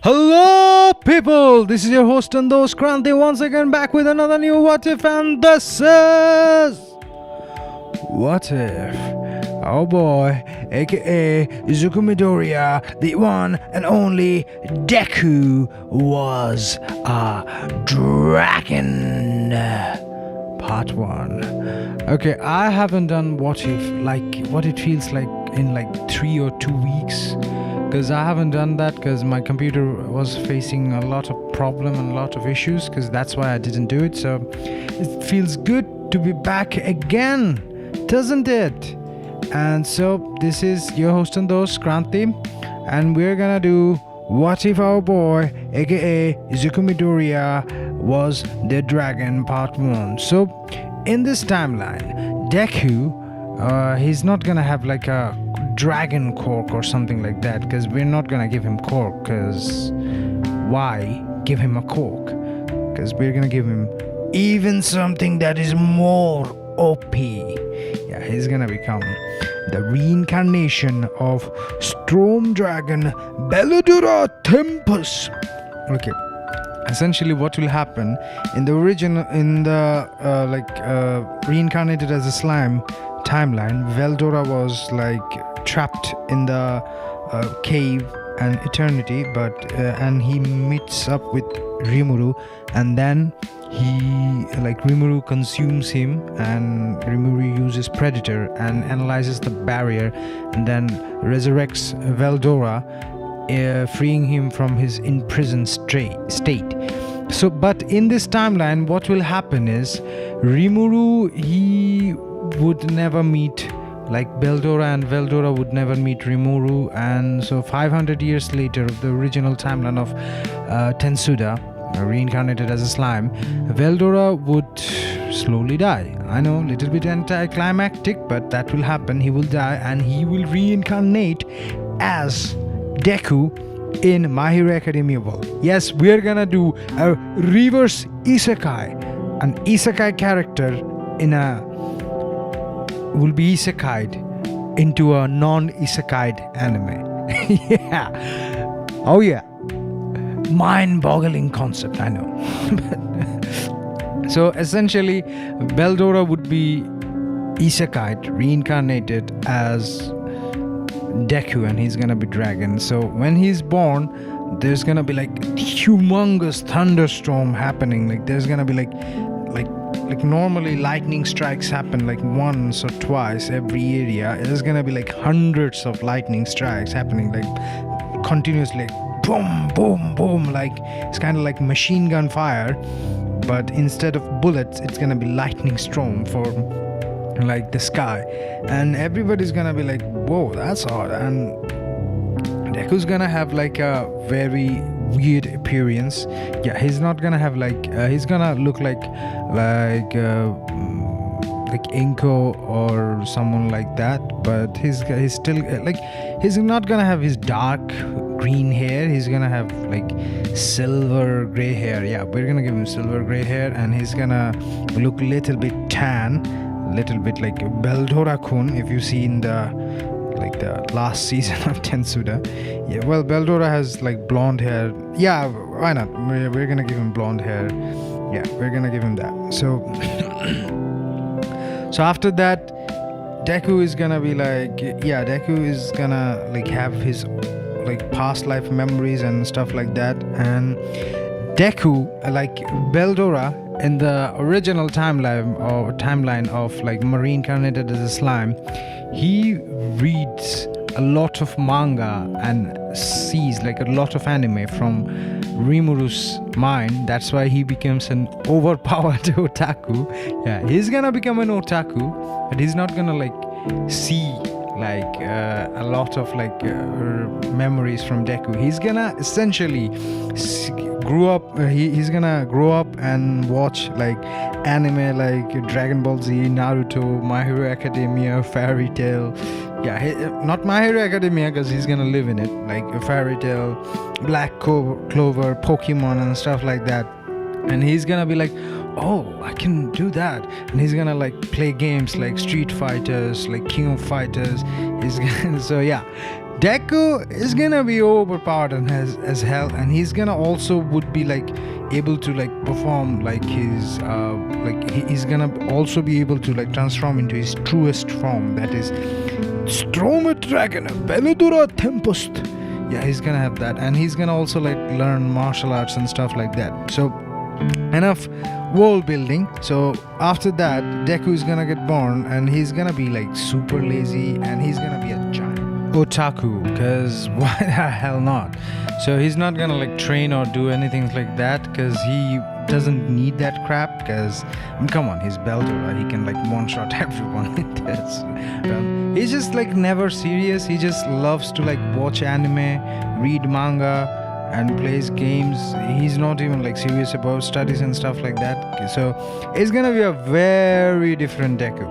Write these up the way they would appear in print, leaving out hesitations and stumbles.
Hello, people! This is your host and host Kranti once again back with another new What If, and this is What If our boy, aka Izuku Midoriya, the one and only Deku, was a dragon. Part 1. Okay, I haven't done What If, like what it feels like in like 3 or 2 weeks. Because I haven't done that because my computer was facing a lot of problem and a lot of issues, because that's why I didn't do it. So it feels good to be back again, doesn't it? And so this is your host and host Kranti, and we're gonna do What If Our Boy aka Izuku Midoriya was the dragon part 1. So in this timeline, Deku, he's not gonna have like a dragon cork or something like that, because we're not gonna give him cork, because why give him a cork? Because we're gonna give him even something that is more OP. Yeah, he's gonna become the reincarnation of Storm Dragon Belladura Tempest. Okay, essentially what will happen in the reincarnated as a slime timeline, Veldora was like trapped in the cave and eternity, but and he meets up with Rimuru, and then Rimuru consumes him, and Rimuru uses Predator and analyzes the barrier, and then resurrects Veldora, freeing him from his imprisoned state. So, but in this timeline, what will happen is Rimuru, he would never meet Veldora, and Veldora would never meet Rimuru, and so 500 years later of the original timeline of Tensuda, reincarnated as a slime, Veldora would slowly die. I know, little bit anticlimactic, but that will happen. He will die and he will reincarnate as Deku in My Hero Academia world. Yes, we're gonna do a reverse isekai. An isekai character will be isekai'd into a non-isekai'd anime. Yeah. Oh yeah. Mind-boggling concept, I know. So essentially, Veldora would be isekai'd, reincarnated as Deku, and he's gonna be dragon. So when he's born, there's gonna be like humongous thunderstorm happening. Like there's gonna be like normally lightning strikes happen like once or twice every area. There's gonna be like hundreds of lightning strikes happening like continuously, like boom boom boom, like it's kind of like machine gun fire, but instead of bullets it's gonna be lightning storm for like the sky, and everybody's gonna be like, whoa, that's odd. And Deku's gonna have like a very weird appearance. Yeah, he's not gonna have he's gonna look like Inko or someone like that, but he's still he's not gonna have his dark green hair. He's gonna have like silver gray hair. Yeah, we're gonna give him silver gray hair, and he's gonna look little bit tan, little bit like Beldora-kun, if you see in the last season of Tensuda. Yeah, well, Beldora has like blonde hair. Yeah, why not? We're gonna give him blonde hair. Yeah, we're gonna give him that. So so after that, Deku is gonna be Deku is gonna have his past life memories and stuff like that. And Deku, Beldora in the original timeline of reincarnated as a slime, he reads a lot of manga and sees a lot of anime from Rimuru's mind. That's why he becomes an overpowered otaku. Yeah, he's gonna become an otaku, but he's not gonna see a lot of memories from Deku. He's gonna essentially grow up. He's gonna grow up and watch anime like Dragon Ball Z, Naruto, My Hero Academia, Fairy Tail. Yeah, not My Hero Academia because he's gonna live in it, like Fairy Tail, Black Clover, Pokemon and stuff like that. And he's gonna be like, oh, I can do that. And he's gonna play games like Street Fighters, like King of Fighters. He's gonna, so yeah, Deku is gonna be overpowered and as hell, and he's gonna also would be like able to like perform like his he's gonna also be able to like transform into his truest form, that is Stromet Dragon Belladura Tempest. Yeah, he's gonna have that, and he's gonna also like learn martial arts and stuff like that. So enough world building. So after that, Deku is gonna get born, and he's gonna be like super lazy, and he's gonna be a giant otaku, because why the hell not? So he's not gonna like train or do anything like that, because he doesn't need that crap, because come on, he's Beldora, he can like one-shot everyone with this. He's just like never serious. He just loves to like watch anime, read manga, and plays games. He's not even like serious about studies and stuff like that. So it's gonna be a very different Deku.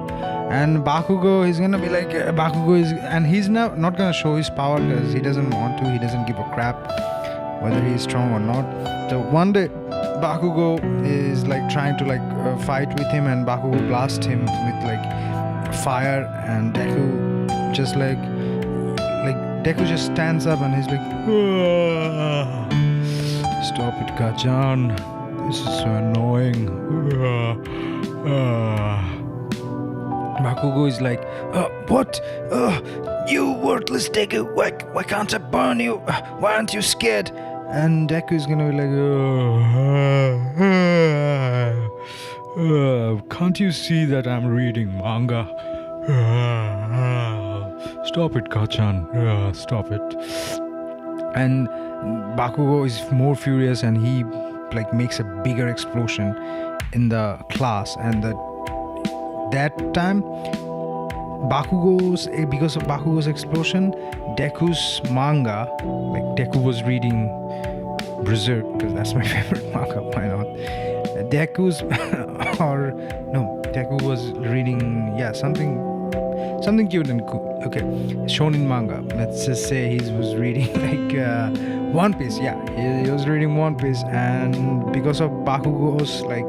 And Bakugo is gonna be like Bakugo is, and he's not gonna show his power because he doesn't want to. He doesn't give a crap whether he's strong or not. So one day Bakugo is like trying to like fight with him, and Bakugo blasts him with like fire, and Deku just like Deku just stands up and he's like, "Ah, stop it, Kachan. This is so annoying." Bakugo is like, what? You worthless Deku, why can't I burn you? Why aren't you scared? And Deku is gonna be like, can't you see that I'm reading manga? Stop it, Kachan. Stop it. And Bakugo is more furious, and he like makes a bigger explosion in the class, and that time because of Bakugo's explosion, Deku's manga, like Deku was reading Berserk, because that's my favorite manga, why not? Deku was reading something cute and cool. Okay, shonen manga. Let's just say he was reading like One Piece. Yeah, he was reading One Piece, and because of Bakugo's like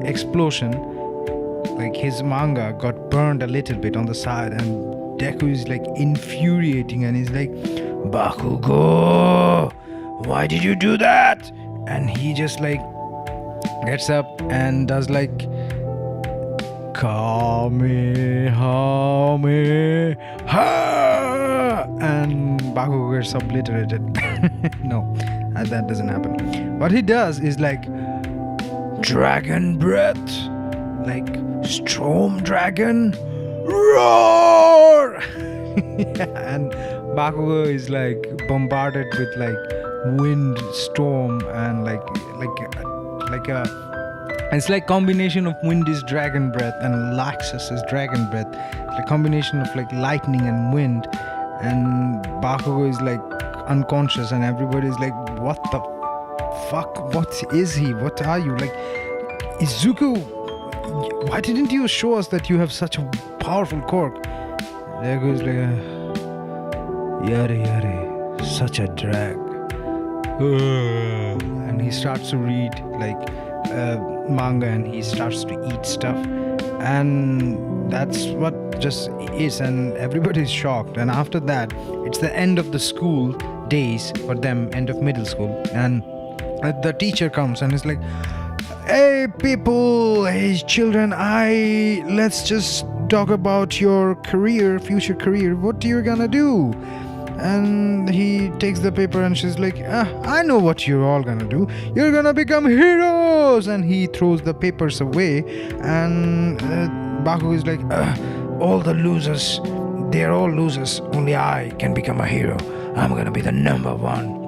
explosion, like his manga got burned a little bit on the side, and Deku is like infuriating, and he's like, Bakugo, why did you do that? And he just like gets up and does like Kamehameha, and Bakugo gets obliterated. No, that doesn't happen. What he does is like Dragon Breath, like Storm Dragon, roar. Yeah, and Bakugo is like bombarded with like wind, storm, and like a. It's like combination of wind is dragon breath and Laxus is dragon breath. It's a combination of like lightning and wind, and Bakugo is like unconscious, and everybody's like, what the fuck? What is he? What are you? Like, Izuku, why didn't you show us that you have such a powerful quirk? There goes like yare, such a drag. And he starts to read like manga, and he starts to eat stuff, and that's what just is, and everybody's shocked. And after that, it's the end of the school days for them, end of middle school, and the teacher comes and is like, hey people, hey children, let's just talk about your future career, what you're gonna do. And he takes the paper, and she's like, I know what you're all gonna do. You're gonna become heroes. And he throws the papers away, and Baku is like, all the losers, they're all losers. Only I can become a hero. I'm gonna be the number one.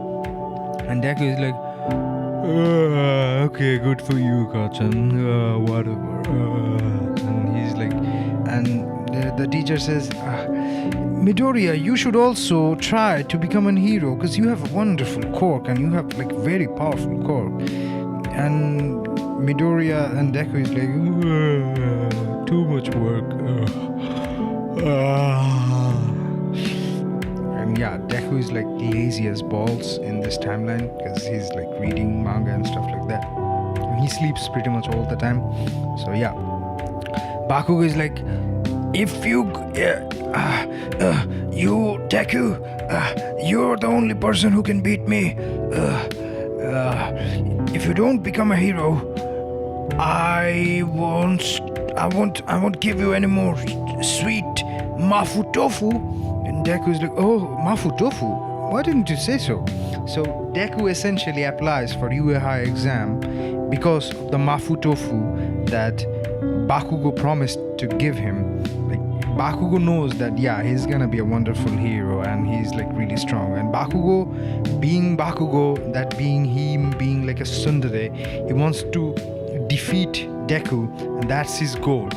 And Deku is like, okay, good for you, Kachan. Whatever. And he's like, and the teacher says, Midoriya, you should also try to become a hero, because you have a wonderful quirk, and you have like very powerful quirk. And Midoriya and Deku is like, too much work. And yeah, Deku is like lazy as balls in this timeline, because he's like reading manga and stuff like that. And he sleeps pretty much all the time. So yeah, Bakugo is like, if you, you Deku, you're the only person who can beat me. If you don't become a hero, I won't give you any more sweet mafu tofu. And Deku's like, oh, mafu tofu? Why didn't you say so? So Deku essentially applies for UA High exam because of the mafu tofu that Bakugo promised to give him. Like, Bakugo knows that he's gonna be a wonderful hero and he's like really strong. And Bakugo, being Bakugo, that being him being like a tsundere, he wants to defeat Deku, and that's his goal.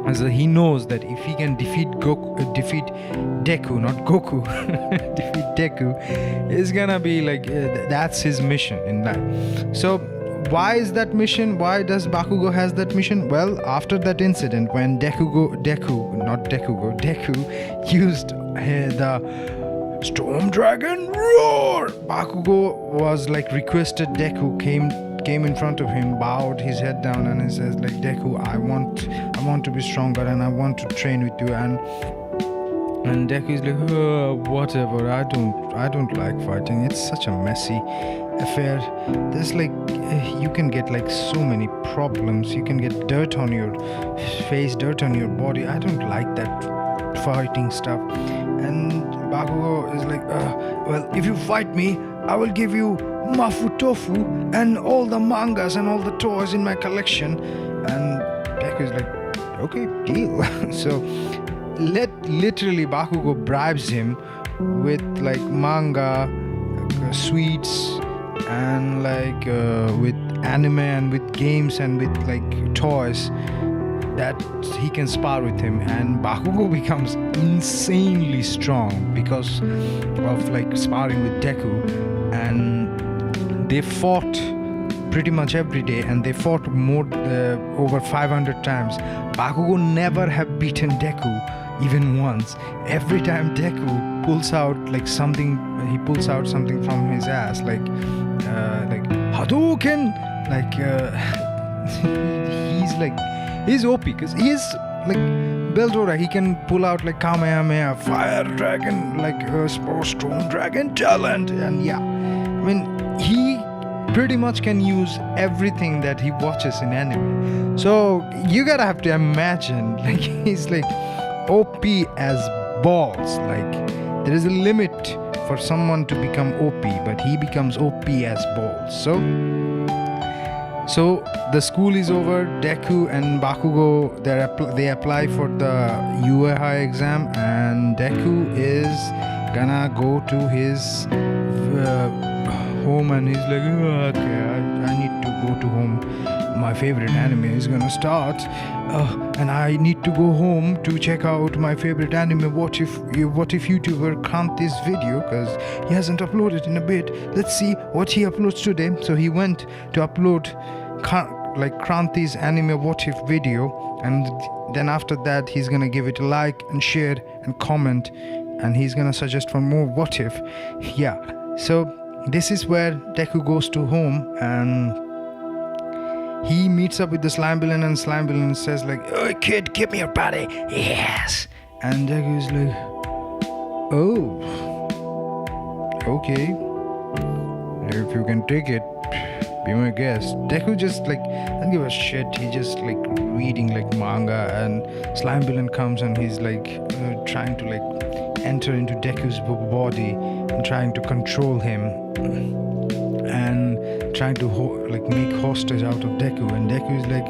And so he knows that if he can defeat Deku, not Goku, defeat Deku, it's gonna be like that's his mission in life. So why is that mission? Why does Bakugo has that mission? Well, after that incident when Deku used the Storm Dragon Roar, Bakugo was like requested Deku came in front of him, bowed his head down, and he says like, Deku, I want to be stronger and I want to train with you. And Deku is like, whatever, I don't like fighting. It's such a messy affair. There's like, you can get like so many problems. You can get dirt on your face, dirt on your body. I don't like that fighting stuff. And Bakugo is like, well, if you fight me, I will give you mafu tofu and all the mangas and all the toys in my collection. And Deku is like, okay, deal. So literally Bakugo bribes him with like manga, sweets, and like with anime and with games and with like toys that he can spar with him. And Bakugo becomes insanely strong because of like sparring with Deku. And they fought pretty much every day, and they fought more over 500 times. Bakugo never have beaten Deku even once. Every time Deku pulls out like something, he pulls out something from his ass, like Hadouken, like he's OP because he's like Beldora. He can pull out like Kamehameha, Fire Dragon, like Storm Dragon talent, and I mean, he pretty much can use everything that he watches in anime. So you gotta have to imagine, like, he's like OP as balls. Like, there is a limit for someone to become OP, but he becomes OP as balls. So the school is over. Deku and Bakugo, they apply for the UA High exam, and Deku is gonna go to his home, and he's like, okay, I need to go to home. My favorite anime is gonna start, and I need to go home to check out my favorite anime. What if YouTuber Kranti's video, because he hasn't uploaded in a bit. Let's see what he uploads today. So he went to upload Kranti's anime what if video, and then after that he's gonna give it a like and share and comment, and he's gonna suggest for more what if. So this is where Deku goes to home, and he meets up with the slime villain, and slime villain says like, "Oh kid, give me your body." Yes. And Deku is like, "Oh, okay, if you can take it, be my guest." Deku just like doesn't give a shit. He just like reading like manga, and slime villain comes, and he's like trying to like enter into Deku's body and trying to control him and trying to make hostage out of Deku. And Deku is like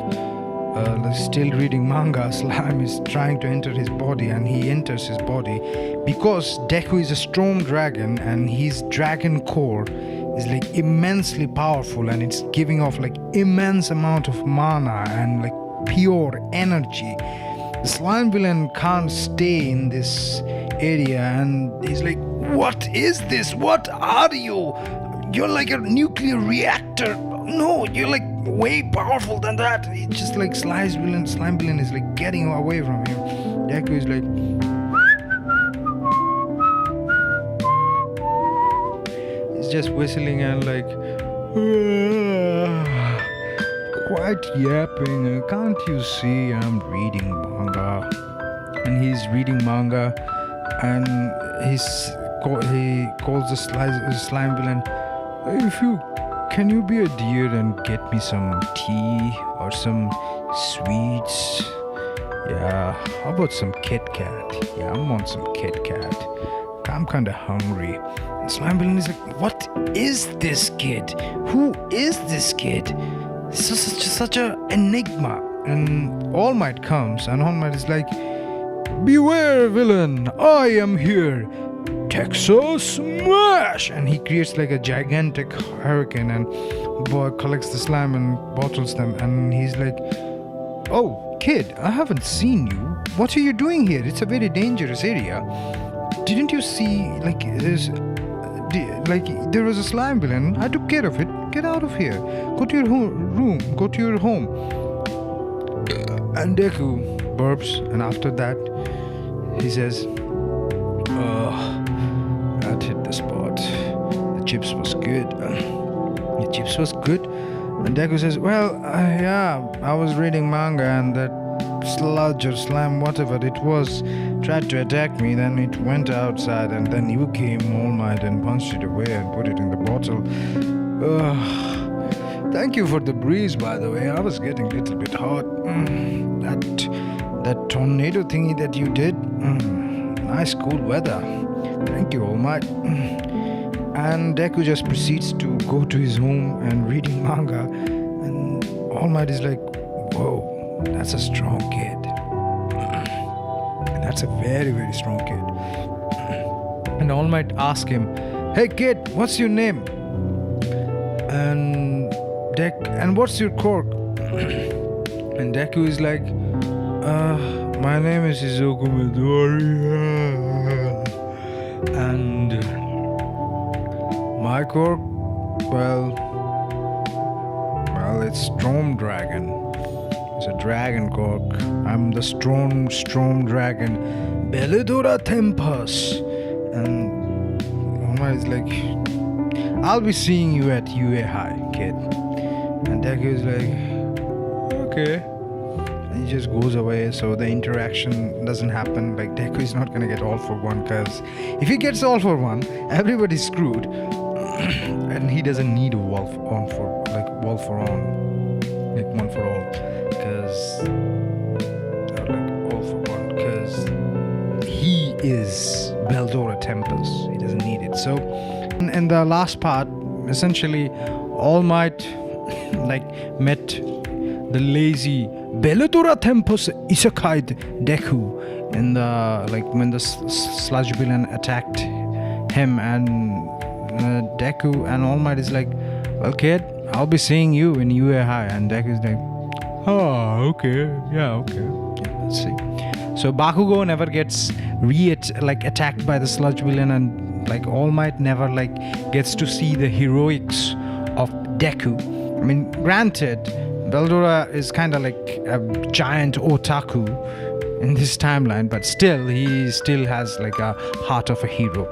still reading manga. Slime is trying to enter his body, and he enters his body because Deku is a storm dragon, and his dragon core is like immensely powerful, and it's giving off like immense amount of mana and like pure energy. The slime villain can't stay in this area, and he's like, "What is this? What are you? You're like a nuclear reactor. No, you're like way powerful than that." It's just like slime villain is like getting away from him. Deku is like, he's just whistling and like quite yapping. Can't you see I'm reading manga? and he's reading manga, and he calls the slime villain. Can you be a dear and get me some tea or some sweets? Yeah, how about some Kit Kat? Yeah, I want some Kit Kat. I'm kinda hungry. And slime villain is like, what is this kid? Who is this kid? This is such a enigma. And All Might comes, and All Might is like, beware, villain, I am here. Texas Smash! And he creates like a gigantic hurricane, and boy collects the slime and bottles them, and he's like, oh, kid, I haven't seen you. What are you doing here? It's a very dangerous area. Didn't you see, there was a slime villain? I took care of it. Get out of here. Go to your room. Go to your home. And Deku burps, and after that, he says, that hit the spot. The chips was good. And Deku says, well, yeah, I was reading manga, and that sludge or slime, whatever it was, tried to attack me. Then it went outside, and then you came, All Might, and punched it away and put it in the bottle. Thank you for the breeze, by the way. I was getting a little bit hot. That tornado thingy that you did, nice cool weather. Thank you, All Might. And Deku just proceeds to go to his home and reading manga, and All Might is like, whoa, that's a strong kid. That's a very, very strong kid. And All Might asks him, hey kid, what's your name? And what's your quirk? And Deku is like, my name is Izuku Midori. And my quirk, well, it's Storm Dragon. It's a dragon quirk. I'm the Storm Dragon, Belladura Tempest. And Oma is like, I'll be seeing you at UA High, kid. And Deku is like, okay. And he just goes away, so the interaction doesn't happen. Like, Deku is not gonna get all for one, because if he gets all for one, everybody's screwed. And he doesn't need a one for all, because all for one, because he is Beldora Tempest. He doesn't need it. So in the last part, essentially All Might met the lazy Beldora Tempest Isekai Deku in the when the sludge villain attacked him, and Deku and All Might is like, well kid, I'll be seeing you in UA High. And Deku is like, oh, okay, yeah, let's see. So Bakugo never gets attacked by the sludge villain, and All Might never gets to see the heroics of Deku. I mean, granted, Beldora is kind of like a giant otaku in this timeline, but still, he still has a heart of a hero.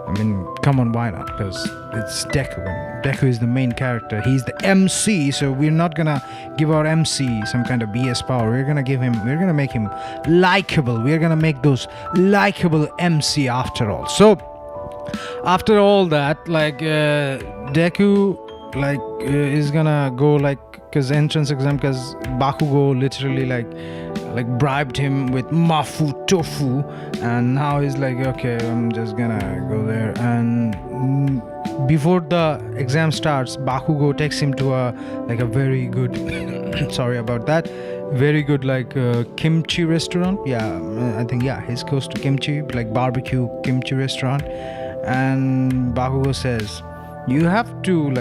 I mean, come on, why not? Because it's Deku, and Deku is the main character. He's the MC, so we're not gonna give our MC some kind of BS power. We're gonna make him likable. We're gonna make those likable MC after all. So, after all that, Deku, is gonna go because entrance exam, because Bakugo literally bribed him with mafu tofu, and now he's like, okay, I'm just gonna go there. And before the exam starts, Bakugo takes him to a very good sorry about that, very good kimchi restaurant. I think he's close to kimchi, barbecue kimchi restaurant. And Bakugo says, you have to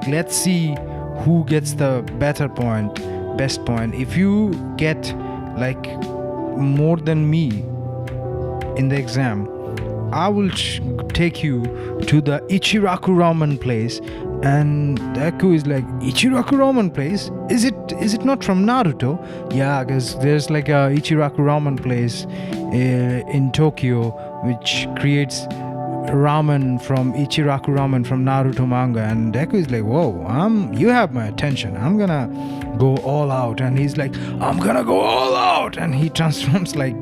let's see who gets the best point. If you get more than me in the exam, I will take you to the Ichiraku ramen place. And Deku is like, Ichiraku ramen place? Is it not from Naruto? Yeah, because there's a Ichiraku ramen place in Tokyo, which creates ramen from Ichiraku ramen from Naruto manga, and Deku is like, whoa, you have my attention, I'm gonna go all out. And he's like, I'm gonna go all out, and he transforms like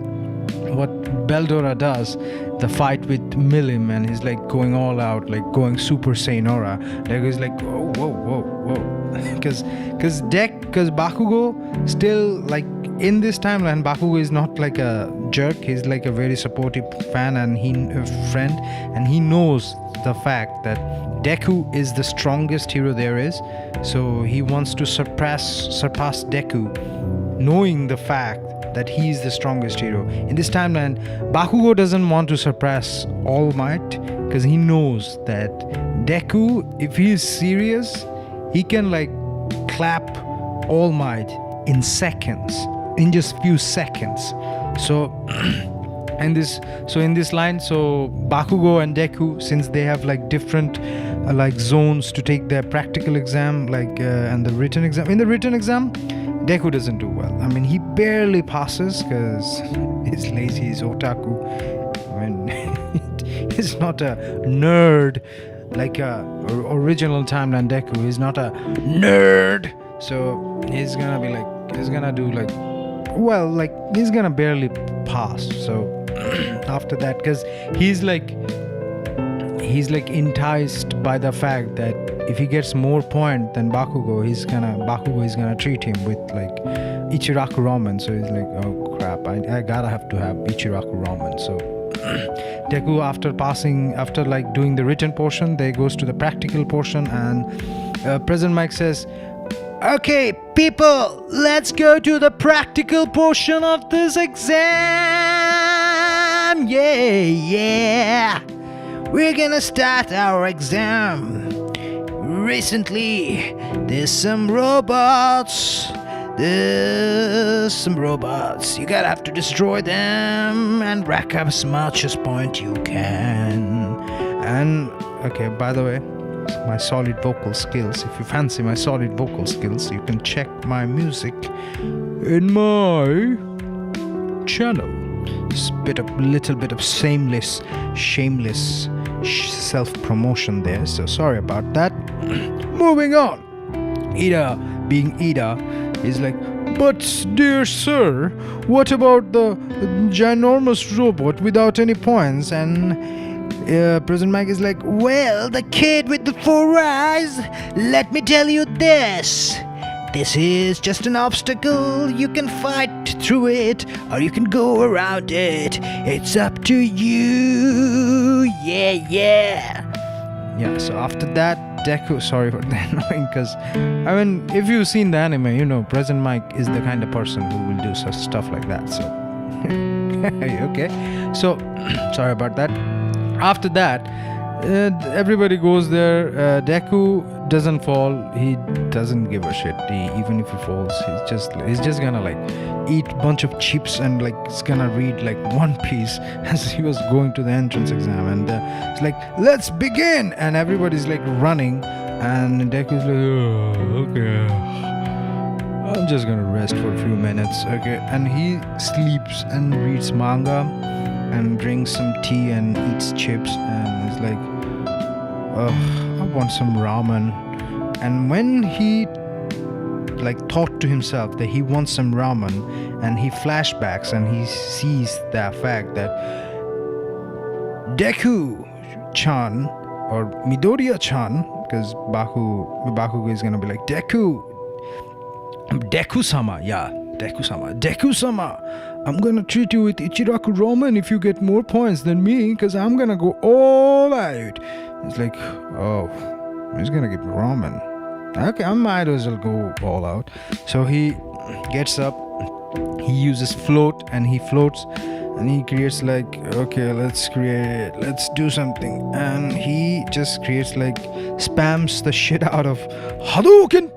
what Beldora does, the fight with Milim, and he's like going all out, like going Super Saiyan aura. Deku is like, whoa, because Bakugo still, like, in this timeline, Bakugo is not like a jerk. He's like a very supportive fan and friend, and he knows the fact that Deku is the strongest hero there is. So he wants to surpass Deku, knowing the fact that he is the strongest hero. In this timeline, Bakugo doesn't want to suppress All Might because he knows that Deku, if he is serious, he can like clap All Might in seconds, in just few seconds. So in this line, so Bakugo and Deku, since they have like different like zones to take their practical exam, like and the written exam. In the written exam, Deku doesn't do well. I mean, he barely passes because he's lazy, he's otaku. I mean, he's not a nerd like a original timeline Deku. He's not a nerd. So he's gonna do like, well, like he's gonna barely pass. So after that, because he's like enticed by the fact that if he gets more point than Bakugo is gonna treat him with like Ichiraku ramen. So he's like, oh crap, I gotta have Ichiraku ramen. So Deku, after like doing the written portion, they goes to the practical portion, and President Mike says, okay, people, let's go to the practical portion of this exam. Yeah. We're gonna start our exam. Recently, there's some robots. You gotta have to destroy them and rack up as much as point you can. And, okay, by the way, my solid vocal skills. If you fancy my solid vocal skills, you can check my music in my channel. It's little bit of shameless self-promotion there. So sorry about that. Moving on. Ida, being Ida, is like, but dear sir, what about the ginormous robot without any points? And President Mike is like, well, the kid with the 4 eyes, let me tell you this. This is just an obstacle. You can fight through it, or you can go around it. It's up to you. Yeah. So after that, Deku, sorry for the annoying, because I mean, if you've seen the anime, you know President Mike is the kind of person who will do such stuff like that. So okay, so sorry about that. After that, everybody goes there. Deku doesn't fall. He doesn't give a shit. Even if he falls, he's just gonna like eat a bunch of chips and like he's gonna read like One Piece as he was going to the entrance exam. And it's like, let's begin, and everybody's like running, and Deku's like, oh, okay, I'm just gonna rest for a few minutes. Okay, and he sleeps and reads manga and drinks some tea and eats chips, and he's like, I want some ramen. And when he like thought to himself that he wants some ramen, and he flashbacks and he sees the fact that Deku-chan or Midoriya-chan, because Bakugo is gonna be like, Deku-sama, I'm gonna treat you with Ichiraku ramen if you get more points than me, because I'm gonna go all out. It's like, oh, he's gonna give me ramen. Okay, I might as well go all out. So he gets up, he uses float, and he floats, and he creates like, okay, let's do something. And he just creates like, spams the shit out of Hadouken,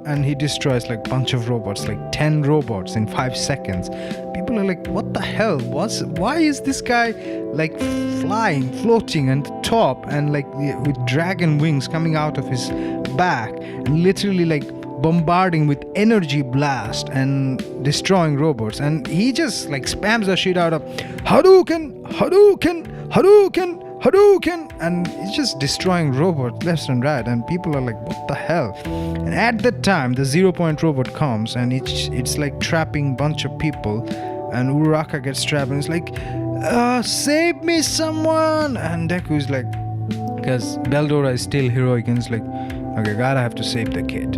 and he destroys like bunch of robots, like 10 robots in 5 seconds. People are like, what the hell? Why is this guy like floating on the top, and like with dragon wings coming out of his back, and literally like bombarding with energy blast and destroying robots? And he just like spams the shit out of Hadouken, Hadouken, and he's just destroying robots left and right, and people are like, what the hell? And at that time, the 0 point robot comes, and it's like trapping bunch of people, and Uraraka gets trapped, and it's like, save me, someone! And Deku's like, because Beldora is still heroic, and it's like, okay, gotta have to save the kid.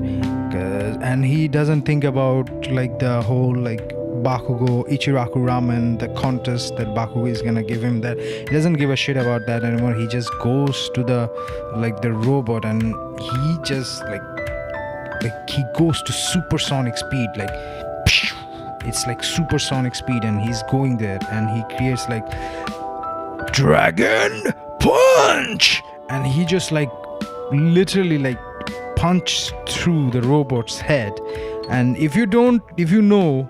And he doesn't think about like the whole like Bakugo Ichiraku Ramen, the contest that Bakugo is gonna give him. That he doesn't give a shit about that anymore. He just goes to the robot, and he just like he goes to supersonic speed, like it's like supersonic speed, and he's going there, and he creates like Dragon Punch, and he just like literally like punch through the robot's head. And if you know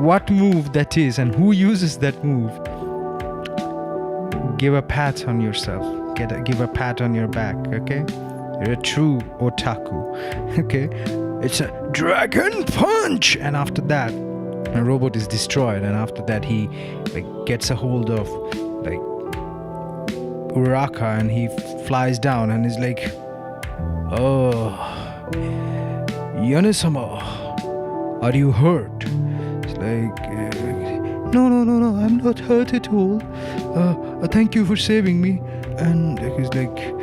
what move that is and who uses that move, give a pat on yourself, give a pat on your back, okay? You're a true otaku. Okay, it's a Dragon Punch, and after that the robot is destroyed, and after that he like gets a hold of like Uraraka, and he flies down, and is like, oh, Yane-sama, are you hurt? It's like, no, I'm not hurt at all. Thank you for saving me. And he's like,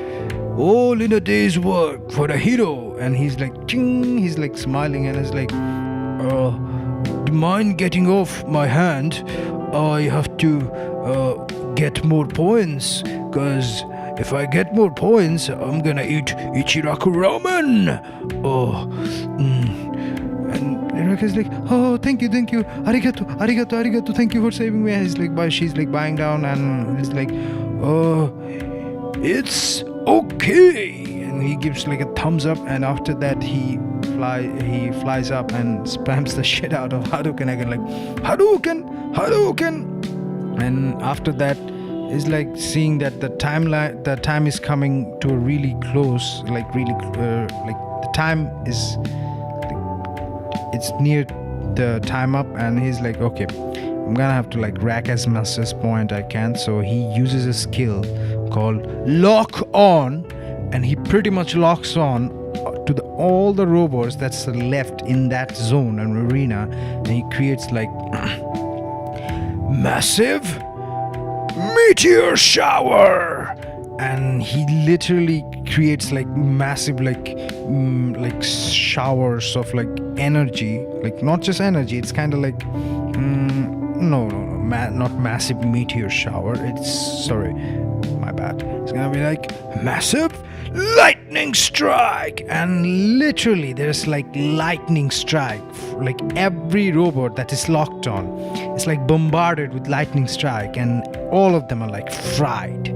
all in a day's work for a hero. And he's like, ching, he's like smiling, and is like, do you mind getting off my hand? I have to get more points, because if I get more points, I'm gonna eat Ichiraku Ramen. And Uraraka's like, oh, thank you, arigato, thank you for saving me. And he's like, she's like bowing down, and he's like, it's okay. And he gives like a thumbs up, and after that he flies up and spams the shit out of Hadouken again, like Hadouken. And after that is like seeing that the time is coming to a really close, like the time is like, it's near the time up, and he's like, okay, I'm gonna have to like rack as much as point I can. So he uses a skill called Lock On, and he pretty much locks on to all the robots that's left in that zone and arena, and he creates like massive meteor shower, and he literally creates like massive like showers of like energy, like not just energy, it's kind of like not massive meteor shower, it's sorry, my bad, it's gonna be like massive lightning strike, and literally there's like lightning strike, like every robot that is locked on is like bombarded with lightning strike, and all of them are like fried,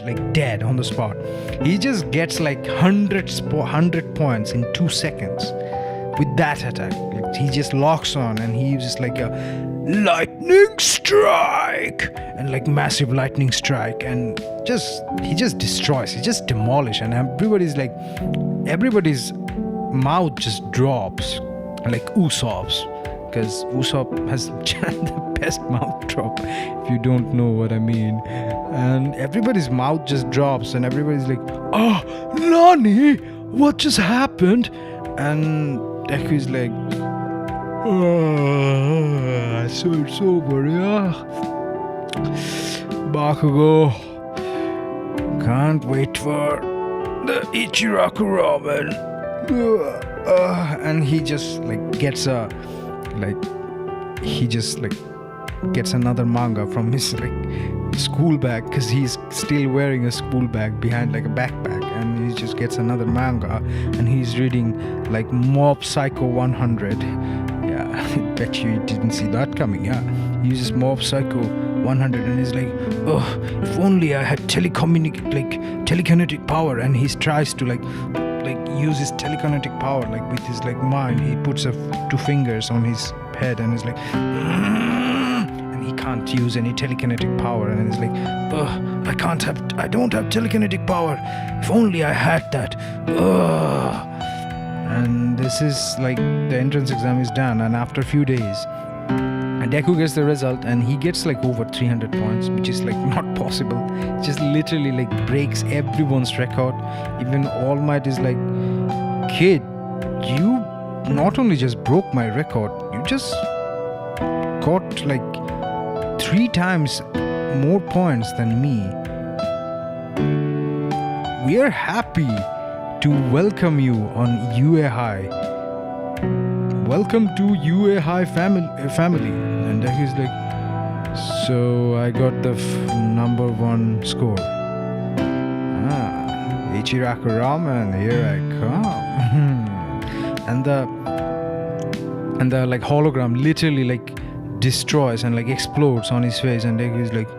like dead on the spot. He just gets like 100 points in 2 seconds with that attack. Like, he just locks on, and he uses like a lightning strike and like massive lightning strike, and he just destroys, he just demolish, and everybody's mouth just drops, like Usopp's, because Usopp has the best mouth drop, if you don't know what I mean. And everybody's mouth just drops, and everybody's like, oh, Nani, what just happened? And Deku's like, so it's over, yeah. Bakugo, can't wait for the Ichiraku Ramen. And he just like gets another manga from his like school bag, because he's still wearing a school bag behind like a backpack, and he just gets another manga, and he's reading like Mob Psycho 100. Yeah, I bet you didn't see that coming. Yeah, he uses Mob Psycho 100, and he's like, oh, if only I had telekinetic power. And he tries to like use his telekinetic power, like with his like mind. He puts 2 fingers on his head, and he's like, and he can't use any telekinetic power, and he's like, I don't have telekinetic power, if only I had that. And this is like the entrance exam is done, and after a few days And Deku gets the result, and he gets like over 300 points, which is like not possible. Just literally like breaks everyone's record. Even All Might is like, kid, you not only just broke my record, you just got like 3 times more points than me. We are happy to welcome you on UA High. Welcome to UA High family. And Deku's like, so I got the number 1 score. Ichiraku Ramen, here I come. and the like hologram literally like destroys and like explodes on his face, and Deku is like,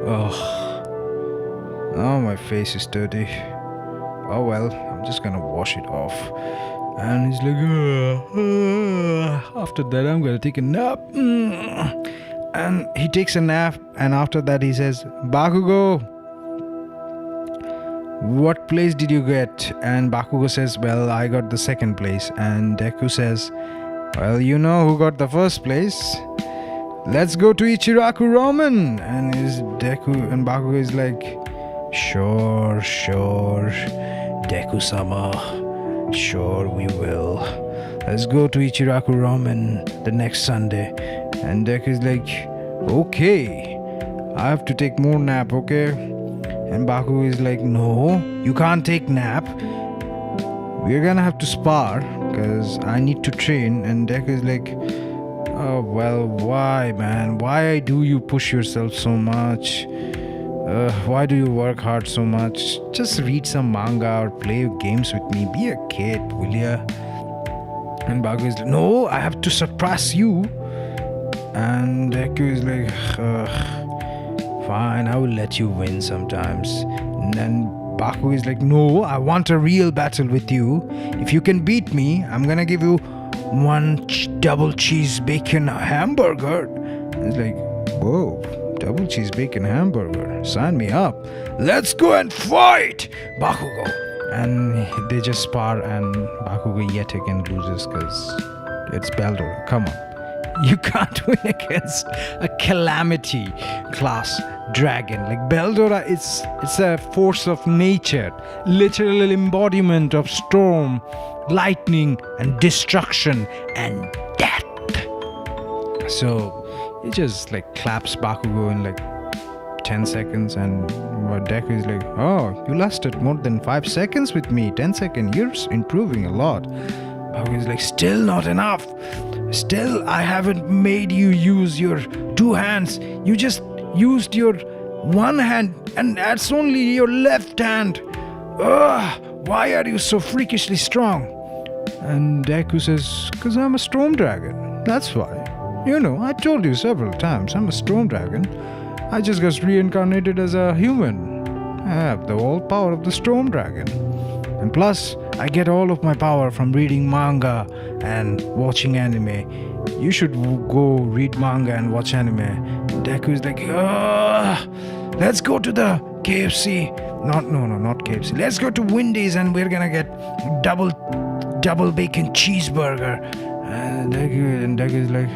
oh, my face is dirty. Oh well, I'm just gonna wash it off. And he's like, after that I'm gonna take a nap. And he takes a nap, and after that he says, Bakugo, what place did you get? And Bakugo says, well, I got the 2nd place. And Deku says, well, you know who got the 1st place. Let's go to Ichiraku Ramen. And Bakugo is like, sure, Deku-sama, sure we will. Let's go to Ichiraku Ramen the next Sunday. And Deku is like, okay, I have to take more nap, okay? And Bakugo is like, no, you can't take nap. We're gonna have to spar because I need to train. And Deku is like, oh well, why, man? Why do you push yourself so much? Why do you work hard so much? Just read some manga or play games with me. Be a kid, will ya? And Bakugo is like, no, I have to surpass you. And Deku is like, fine, I will let you win sometimes. And then Bakugo is like, no, I want a real battle with you. If you can beat me, I'm gonna give you 1 double cheese bacon hamburger. And it's like, whoa, double cheese bacon hamburger, sign me up. Let's go and fight, Bakugo. And they just spar, and Bakugo yet again loses because it's Beldora. Come on, you can't win against a calamity class dragon. Like Beldora, it's a force of nature, literal embodiment of storm, lightning, and destruction and death. So he just like claps Bakugo in like 10 seconds, and Deku is like, oh, you lasted more than 5 seconds with me. 10 seconds, you're improving a lot. Bakugo is like, still not enough. Still, I haven't made you use your 2 hands. You just used your 1 hand, and that's only your left hand. Ugh, why are you so freakishly strong? And Deku says, because I'm a storm dragon. That's why. You know, I told you several times, I'm a storm dragon. I just got reincarnated as a human. I have the whole power of the storm dragon. And plus, I get all of my power from reading manga and watching anime. You should go read manga and watch anime. Deku is like, let's go to the KFC. Not KFC. Let's go to Wendy's and we're gonna get double bacon cheeseburger. And Deku is like,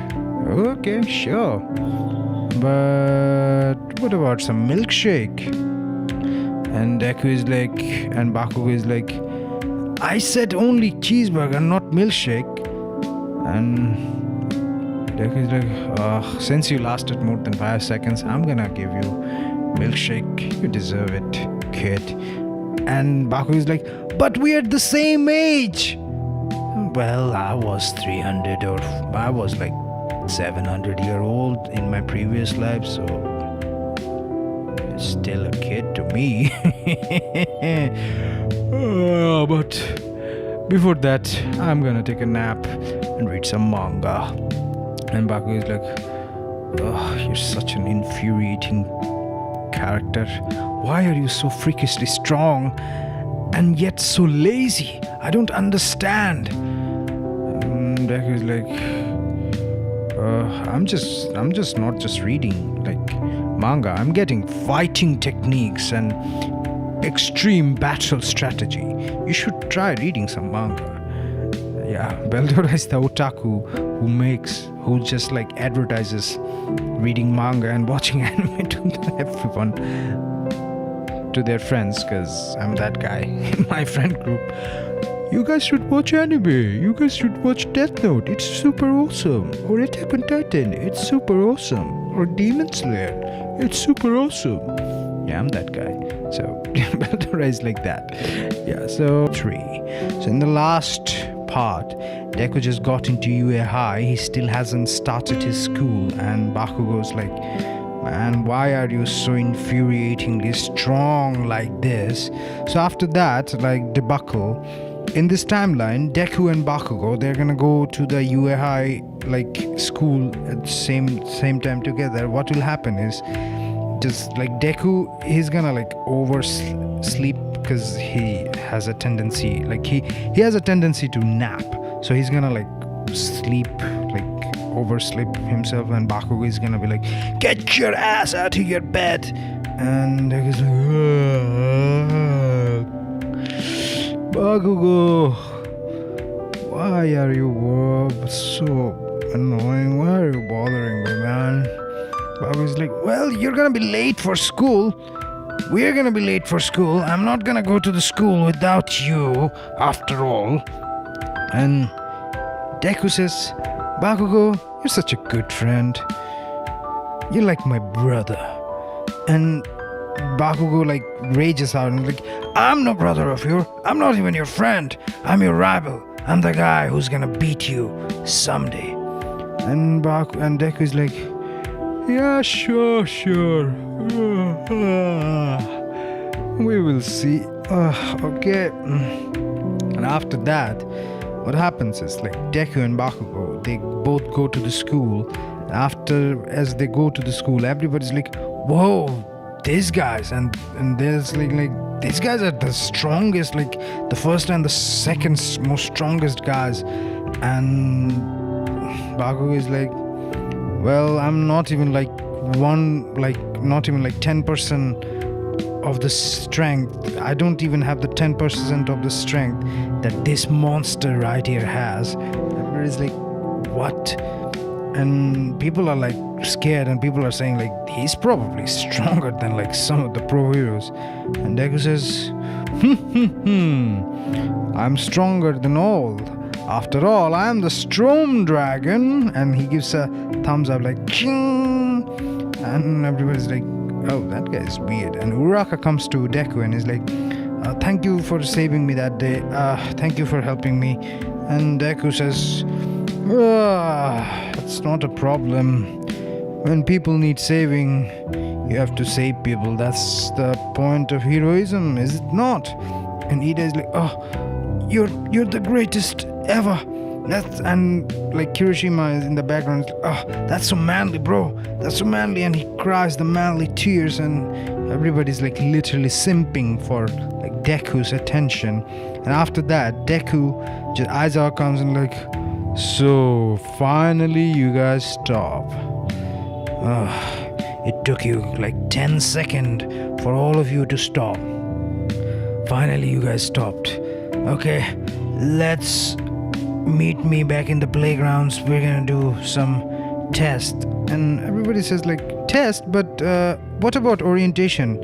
okay, sure. But what about some milkshake? And Deku is like, and Bakugo is like, I said only cheeseburger, not milkshake. And Deku is like, since you lasted more than 5 seconds, I'm gonna give you milkshake. You deserve it, kid. And Bakugo is like, but we're the same age. Well, I was 300 or I was like 700-year-old in my previous life, so it's still a kid to me. But before that, I'm gonna take a nap and read some manga. And Bakugo is like, you're such an infuriating character. Why are you so freakishly strong and yet so lazy? I don't understand. And Deku is like, I'm just not just reading like manga. I'm getting fighting techniques and extreme battle strategy. You should try reading some manga. Yeah, Beldora is the otaku who just like advertises reading manga and watching anime to everyone, to their friends, because I'm that guy in my friend group. You guys should watch anime. You guys should watch Death Note. It's super awesome. Or Attack on Titan. It's super awesome. Or Demon Slayer. It's super awesome. Yeah, I'm that guy. So Beldora is like that. Yeah, so 3. So in the last part, Deku just got into UA High. He still hasn't started his school, and Bakugo's like, man, why are you so infuriatingly strong like this? So after that, like, debacle, in this timeline, Deku and Bakugo, they're gonna go to the UA High like school at the same time together. What will happen is, just like Deku, he's gonna like oversleep because he has a tendency, like he has a tendency to nap. So he's gonna like sleep, like oversleep himself, and Bakugo is gonna be like, get your ass out of your bed. And Deku's like, Bakugo, why are you so annoying? Why are you bothering me, man? Bakugo's like, well, you're gonna be late for school. We're gonna be late for school. I'm not gonna go to the school without you, after all. And Deku says, Bakugo, you're such a good friend. You're like my brother. And Bakugo like rages out and like, I'm no brother of yours. I'm not even your friend. I'm your rival. I'm the guy who's gonna beat you someday. And Deku is like, yeah, sure. We will see. Okay. And after that, what happens is like Deku and Bakugo, they both go to the school. As they go to the school, everybody's like, whoa, these guys, and there's like these guys are the strongest, like the first and the second most strongest guys. And Bakugo is like, well, I'm not even like 10% of the strength. I don't even have the 10% of the strength that this monster right here has. Everybody's like, what? And people are like scared, and people are saying like, he's probably stronger than like some of the pro heroes. And Deku says, I'm stronger than all. After all, I am the Storm Dragon. And he gives a thumbs up like, ching. And everybody's like, oh, that guy is weird. And Uraka comes to Deku and is like, thank you for saving me that day. Thank you for helping me. And Deku says, it's not a problem. When people need saving, you have to save people. That's the point of heroism, is it not? And Ida is like, oh, you're the greatest ever. And like Kirishima is in the background, oh, that's so manly, bro. That's so manly. And he cries the manly tears, and everybody's like literally simping for like Deku's attention. And after that, Deku, Aizawa comes and like, so finally you guys stop. It took you like 10 seconds for all of you to stop. Finally you guys stopped. Okay, let's meet me back in the playgrounds. We're gonna do some test. And everybody says like, test? But what about orientation?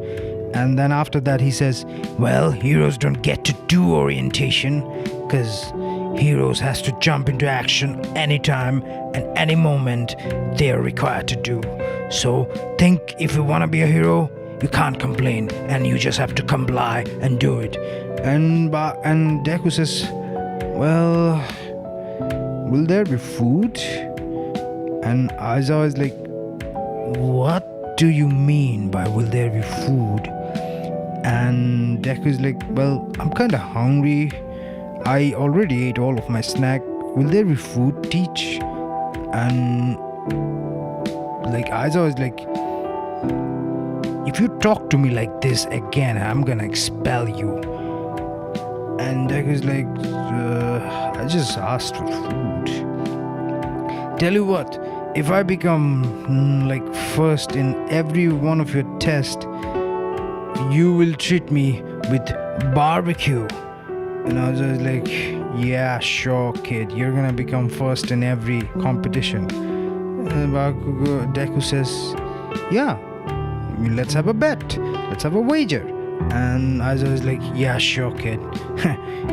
And then after that he says, well, heroes don't get to do orientation, because heroes has to jump into action anytime and any moment they are required to do. So think, if you want to be a hero, you can't complain, and you just have to comply and do it. And Deku says, well, will there be food? And Aizawa is like, what do you mean by will there be food? And Deku is like, well, I'm kind of hungry. I already ate all of my snack. Will there be food, Teach? And like Aizawa is like, if you talk to me like this again, I'm gonna expel you. And Deku is like, I just asked for food. Tell you what, if I become like first in every one of your tests, you will treat me with barbecue. And I was like, yeah, sure, kid, you're gonna become first in every competition. And Deku says, yeah, let's have a bet. Let's have a wager. And Aizawa is like, yeah, sure, kid.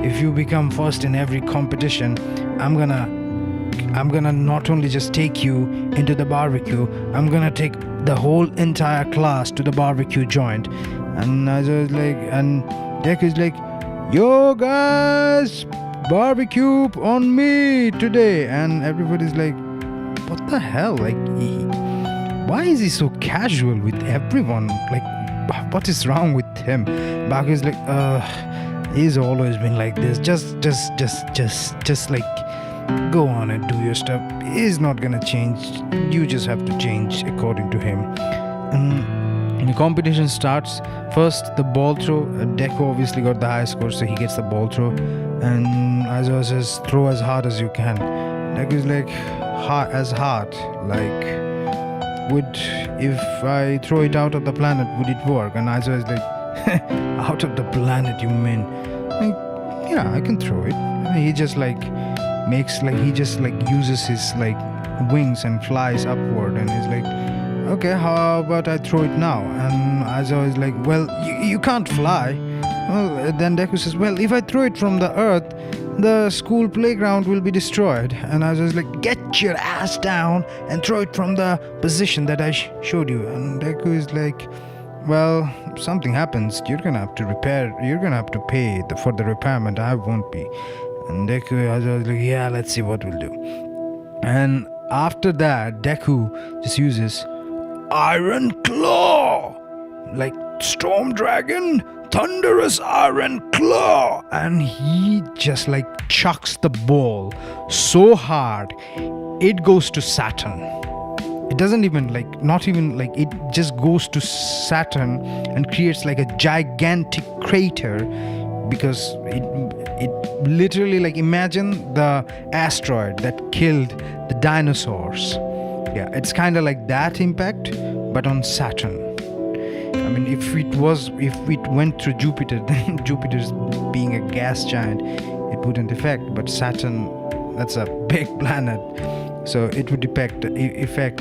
If you become first in every competition, I'm gonna not only just take you into the barbecue, I'm gonna take the whole entire class to the barbecue joint. And Aizawa is like, and Deku is like, yo guys, barbecue on me today. And everybody's like, what the hell? Like, why is he so casual with everyone? Like, what is wrong with him? Baku is like, he's always been like this. Just like, go on and do your stuff. He's not gonna change. You just have to change according to him. And the competition starts. First, the ball throw. Deku obviously got the high score, so he gets the ball throw. And Aizawa says, throw as hard as you can. Deku is like, hard. Like, if I throw it out of the planet, would it work? And Aizawa is like, out of the planet, you mean? Like, yeah, I can throw it. And he just like uses his like wings and flies upward, and he's like, okay, how about I throw it now? And Aizawa is like, well, you can't fly. Well, then Deku says, well, if I throw it from the earth, the school playground will be destroyed. And I was like, get your ass down and throw it from the position that I showed you. And Deku is like, well, something happens, you're gonna have to pay for the repairment. I won't be. And Deku, I was like, yeah, let's see what we'll do. And after that, Deku just uses Iron Claw, like Storm Dragon, thunderous Iron Claw, and he just like chucks the ball so hard it goes to Saturn. It doesn't even like, not even like, it just goes to Saturn and creates like a gigantic crater, because it literally, like, imagine the asteroid that killed the dinosaurs. Yeah, it's kind of like that impact, but on Saturn. I mean, if it went through Jupiter, then Jupiter's being a gas giant, it wouldn't affect. But Saturn, that's a big planet, so it would affect,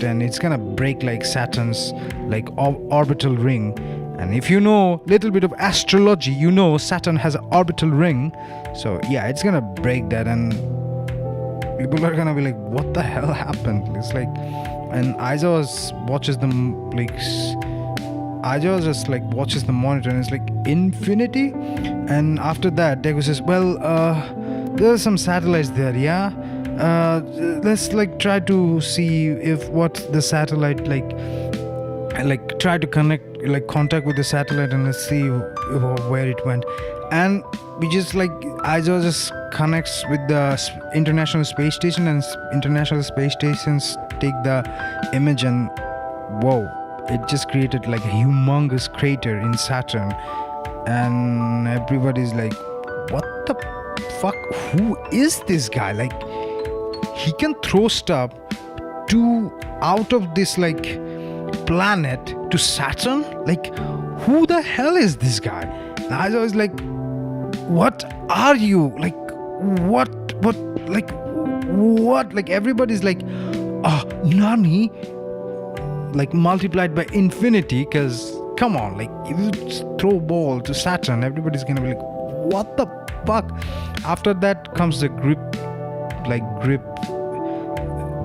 and it's gonna break like Saturn's like orbital ring. And if you know little bit of astrology, you know Saturn has an orbital ring. So yeah, it's gonna break that, and people are gonna be like, what the hell happened? It's like, and Aizawa watches them like. Aizawa just like watches the monitor and it's like infinity. And after that, Deku says, well, there are some satellites there, yeah? Let's like try to see if what the satellite like try to contact with the satellite, and let's see where it went. And we just like, Aizawa just connects with the International Space Station, and International Space Stations take the image, and whoa, it just created like a humongous crater in Saturn. And everybody's like, what the fuck, who is this guy? Like, he can throw stuff out of this like planet to Saturn. Like, who the hell is this guy? And I was like, what are you, like, what like, everybody's like, Nani, like multiplied by infinity, because come on, like, if you throw ball to Saturn, everybody's gonna be like, what the fuck? After that comes the grip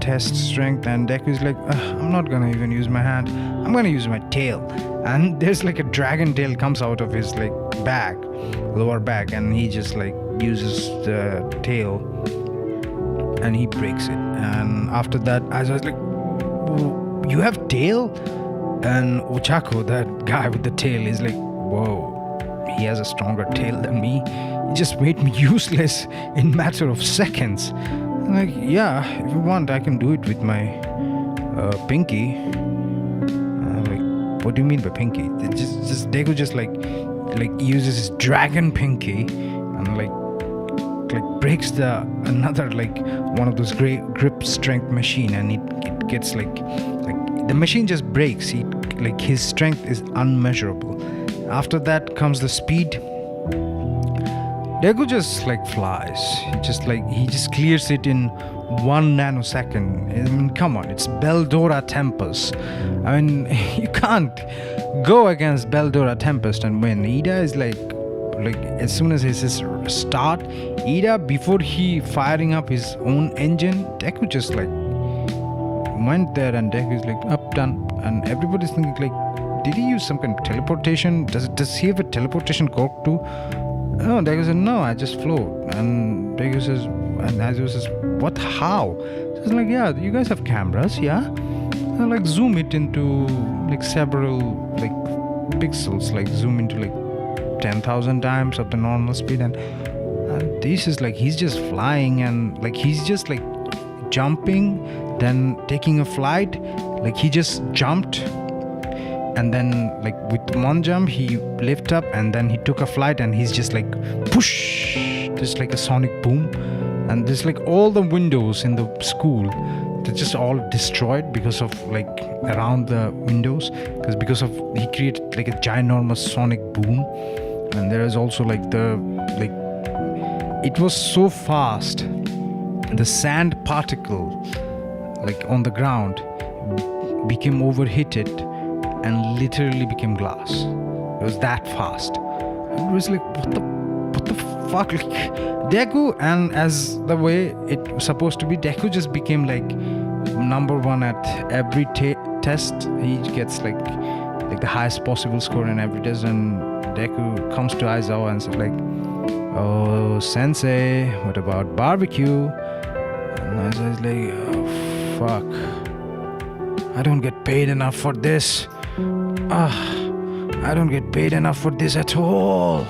test strength, and Deku's like, I'm not gonna even use my hand, I'm gonna use my tail. And there's like a dragon tail comes out of his like lower back, and he just like uses the tail and he breaks it. And after that, I was like, you have tail? And Ochako, that guy with the tail, is like, whoa, he has a stronger tail than me. He just made me useless in matter of seconds. I'm like, yeah, if you want, I can do it with my pinky. I'm like, what do you mean by pinky? Deku just like uses his dragon pinky and like breaks another like one of those great grip strength machine, and it gets like the machine just breaks. His strength is unmeasurable. After that comes the speed. Deku just like flies. He just clears it in 1 nanosecond. I mean, come on, it's Beldora Tempest. I mean, you can't go against Beldora Tempest and win. Ida is like as soon as he says start, Ida, before he firing up his own engine, Deku just like went there, and Deku is like up, done, and everybody's thinking like, did he use some kind of teleportation? Does he have a teleportation cork too? No, Deku says no, I just float, and Deku says, and Aizawa says, what? How? So it's like, yeah, you guys have cameras, yeah? And like zoom it into like several like pixels, like zoom into like 10,000 times of the normal speed, and this is like he's just flying, and like he's just like jumping, then taking a flight. Like he just jumped, and then like with one jump he lifted up, and then he took a flight, and he's just like push, just like a sonic boom, and there's like all the windows in the school, they're just all destroyed because of like around the windows, because of he created like a ginormous sonic boom. And there is also like it was so fast, the sand particle like on the ground became overheated and literally became glass. It was that fast. And it was like, what the fuck, like Deku, and as the way it was supposed to be, Deku just became like number one at every test. He gets like the highest possible score in every test, and Deku comes to Aizawa and says like, oh sensei, what about barbecue? And Aizawa is like, oh fuck, I don't get paid enough for this. I don't get paid enough for this at all.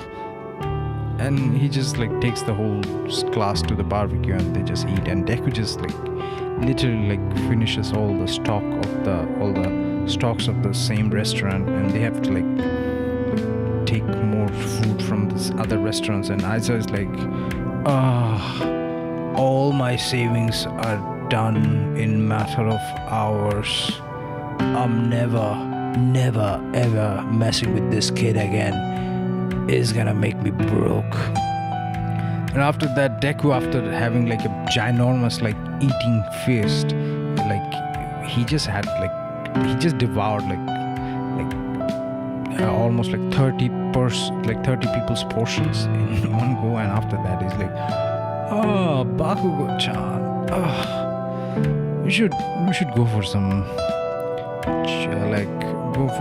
And he just like takes the whole class to the barbecue, and they just eat, and Deku just like literally like finishes all the stocks of the same restaurant, and they have to like take more food from this other restaurants. And Aizawa is like, all my savings are done in matter of hours. I'm never ever messing with this kid again. It's gonna make me broke. And after that, Deku, after having like a ginormous like eating feast, like he just devoured almost like 30 people's portions in one go. And after that he's like, oh Bakugo-chan, we should go for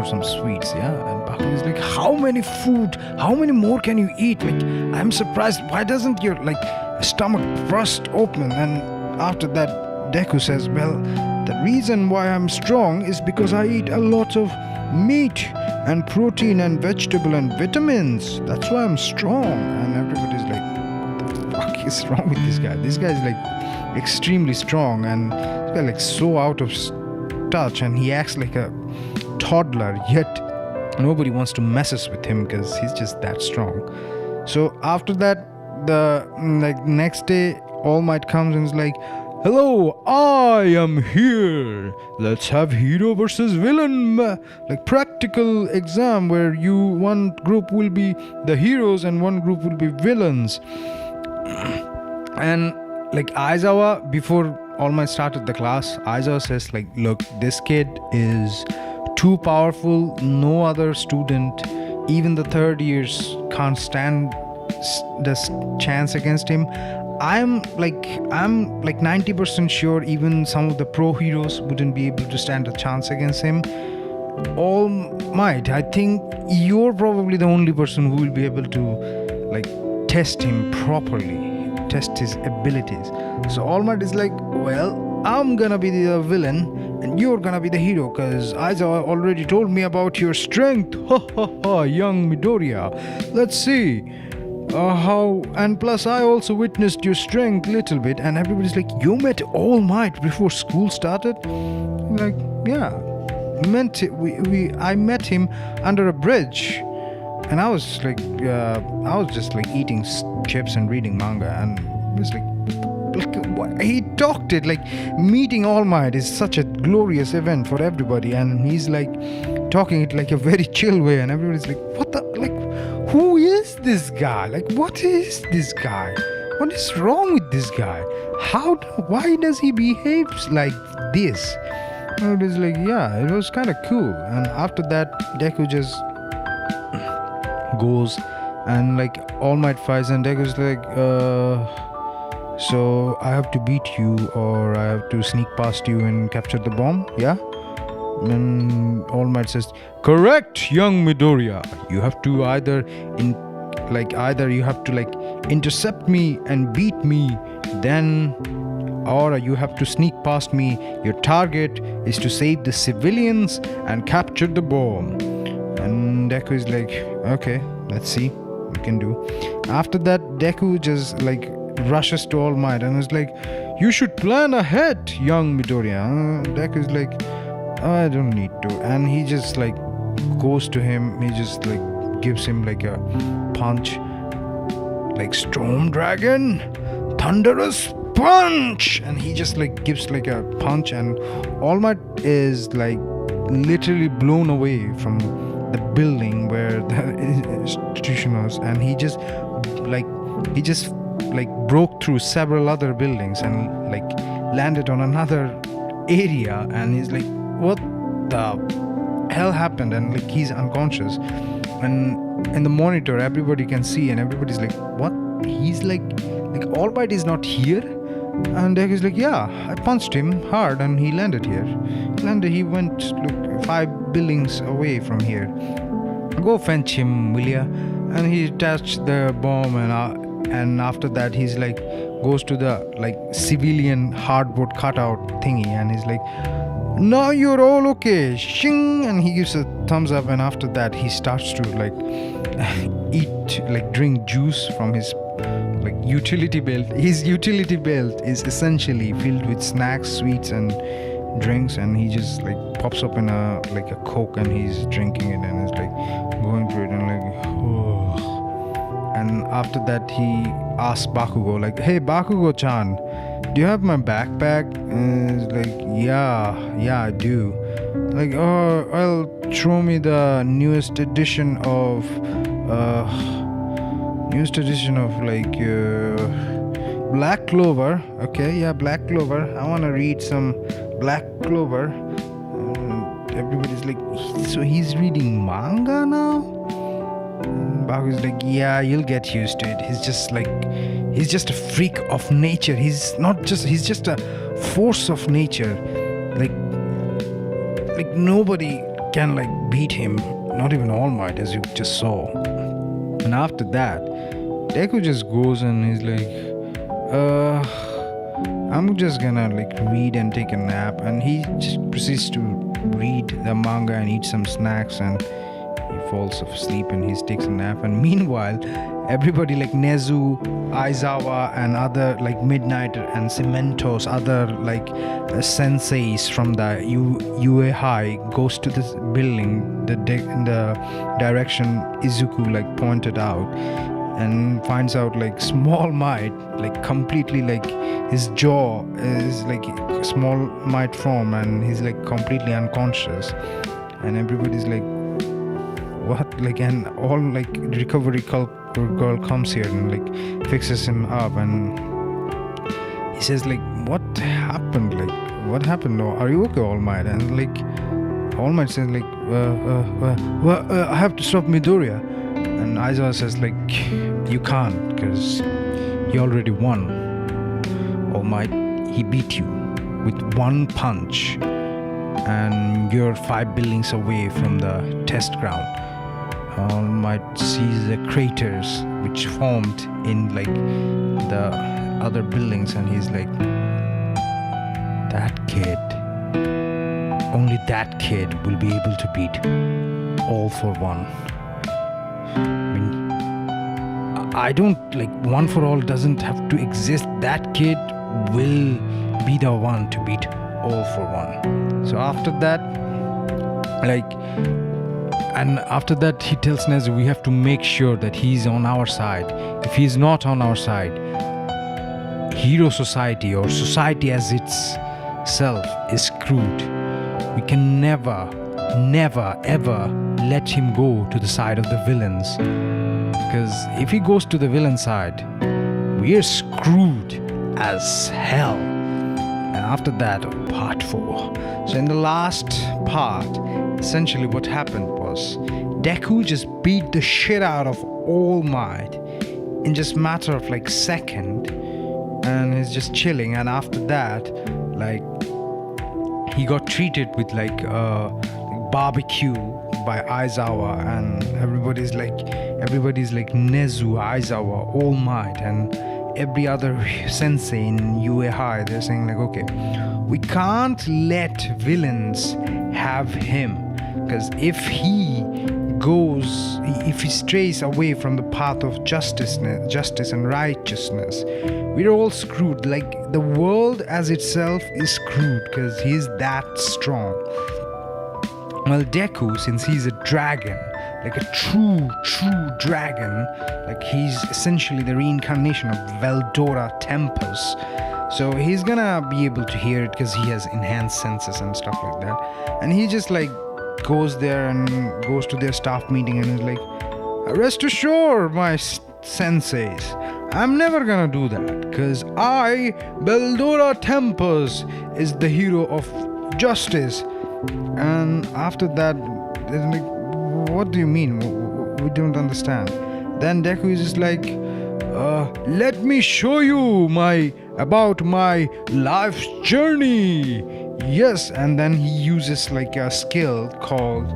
some sweets, yeah? And Bakugo is like, how many more can you eat? Like, I'm surprised, why doesn't your like stomach burst open? And after that, Deku says, well, the reason why I'm strong is because I eat a lot of meat and protein and vegetable and vitamins. That's why I'm strong. And everybody's like, what the fuck is wrong with this guy? This guy is like extremely strong, and this guy like so out of touch, and he acts like a toddler, yet nobody wants to mess with him because he's just that strong. So after that, the next day, All Might comes and is like, hello, I am here. Let's have hero versus villain, like practical exam where one group will be the heroes and one group will be villains. And like Aizawa, before All Might started the class, Aizawa says like, look, this kid is too powerful. No other student, even the third years, can't stand this chance against him. I'm like 90% sure even some of the pro heroes wouldn't be able to stand a chance against him. All Might, I think you're probably the only person who will be able to like test him properly, test his abilities. So All Might is like, well, I'm gonna be the villain and you're gonna be the hero, because Aizawa already told me about your strength. Ha ha ha, young Midoriya. Let's see how, and plus I also witnessed your strength little bit. And everybody's like, you met All Might before school started? I'm like, yeah, I met him under a bridge, and I was just like eating chips and reading manga, and it was like he talked it like meeting All Might is such a glorious event for everybody, and he's like talking it like a very chill way, and everybody's like, who is this guy? Like, what is this guy? What is wrong with this guy? Why does he behave like this? And it was like, yeah, it was kind of cool. And after that, Deku just goes and like All Might fights, and Deku's like, so I have to beat you, or I have to sneak past you and capture the bomb, yeah? And All Might says, correct, young Midoriya. You have to either you have to like intercept me and beat me, then, or you have to sneak past me. Your target is to save the civilians and capture the bomb. And Deku is like, okay, let's see what we can do. After that, Deku just like rushes to All Might and is like, you should plan ahead, young Midoriya. Deku is like, I don't need to. And he just like goes to him. He just like gives him like a punch, like Storm Dragon, thunderous punch. And he just like gives like a punch, and All Might is like literally blown away from the building where the institution was, and he just broke through several other buildings and like landed on another area. And he's like, what the hell happened? And like he's unconscious, and in the monitor everybody can see, and everybody's like, what? He's like All Might is not here. And Deku's like, yeah, I punched him hard and he landed here. He went 5 buildings away from here. Go fetch him, will ya? And he attached the bomb, and after that he's like goes to the like civilian hardboard cutout thingy, and he's like, now you're all okay, shing, and he gives a thumbs up. And after that he starts to like drink juice from his like utility belt. His utility belt is essentially filled with snacks, sweets and drinks, and he just like pops up in a Coke, and he's drinking it, and it's like going through it, and like, oh. And after that he asks Bakugo like, hey Bakugo-chan, do you have my backpack? And it's like, yeah I do. Like, oh, well, show me the newest edition of like Black Clover. Okay, yeah, Black Clover. I want to read some Black Clover. Everybody's like, so he's reading manga now? Baku's like, yeah, you'll get used to it. He's just a freak of nature. He's just a force of nature. Like nobody can like beat him, not even All Might, as you just saw. And after that, Deku just goes and he's like, I'm just gonna like read and take a nap. And he just proceeds to read the manga and eat some snacks, and he falls asleep and he takes a nap. And meanwhile, everybody like Nezu, Aizawa, and other like Midnighter and Cementos, other like senseis from the UA High goes to this building, in the direction Izuku like pointed out, and finds out like Small Might like completely like his jaw is like Small Might form, and he's like completely unconscious. And everybody's like, what? Like, and all like recovery girl comes here and like fixes him up, and he says like, what happened? Like, what happened? No, are you okay, All Might? And like All Might says like, I have to stop Midoriya. And Aizawa says like, you can't, because he already won. All Might, he beat you with one punch, and you're 5 buildings away from the test ground. All Might sees the craters which formed in like the other buildings, and he's like, that kid, only that kid will be able to beat All for One. I mean, I don't like One for All doesn't have to exist. That kid will be the one to beat All for One. So after that, after that he tells Nezu, we have to make sure that he's on our side. If he's not on our side, Hero Society, or society as itself, is screwed. We can never ever let him go to the side of the villains. Because if he goes to the villain side, we're screwed as hell. And after that, part 4. So in the last part, essentially what happened was Deku just beat the shit out of All Might in just matter of like second, and he's just chilling. And after that, like, he got treated with like barbecue by Aizawa, and everybody's like Nezu, Aizawa, All Might, and every other sensei in UA High. They're saying like, okay, we can't let villains have him, because if he strays away from the path of justice and righteousness, we're all screwed. Like, the world as itself is screwed because he's that strong. Well, Deku, since he's a dragon, like a true dragon, like he's essentially the reincarnation of Veldora Tempest, so he's gonna be able to hear it because he has enhanced senses and stuff like that. And he just like goes there and goes to their staff meeting and is like, rest assured, my senseis, I'm never gonna do that, because I, Veldora Tempest, is the hero of justice. And after that, they're like, what do you mean? We don't understand. Then Deku is just like, let me show you about my life's journey. Yes. And then he uses like a skill called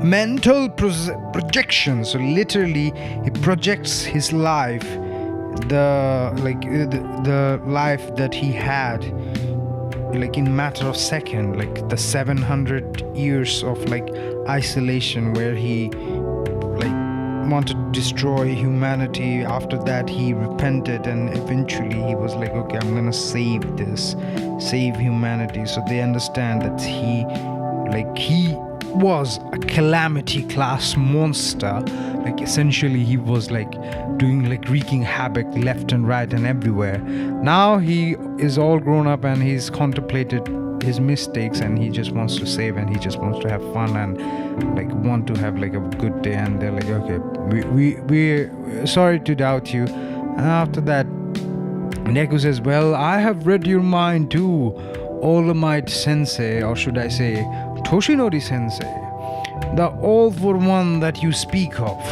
mental projection. So literally he projects his life, the life that he had, like in matter of second, like the 700 years of like isolation where he like wanted to destroy humanity. After that he repented, and eventually he was like, okay, I'm gonna save humanity. So they understand that he was a calamity class monster. Like essentially he was like doing like wreaking havoc left and right and everywhere. Now he is all grown up and he's contemplated his mistakes, and he just wants to save, and he just wants to have fun and like want to have like a good day. And they're like, okay, we're sorry to doubt you. And after that, Deku says, well, I have read your mind too, All Might Sensei, or should I say Toshinori Sensei, the all for one that you speak of.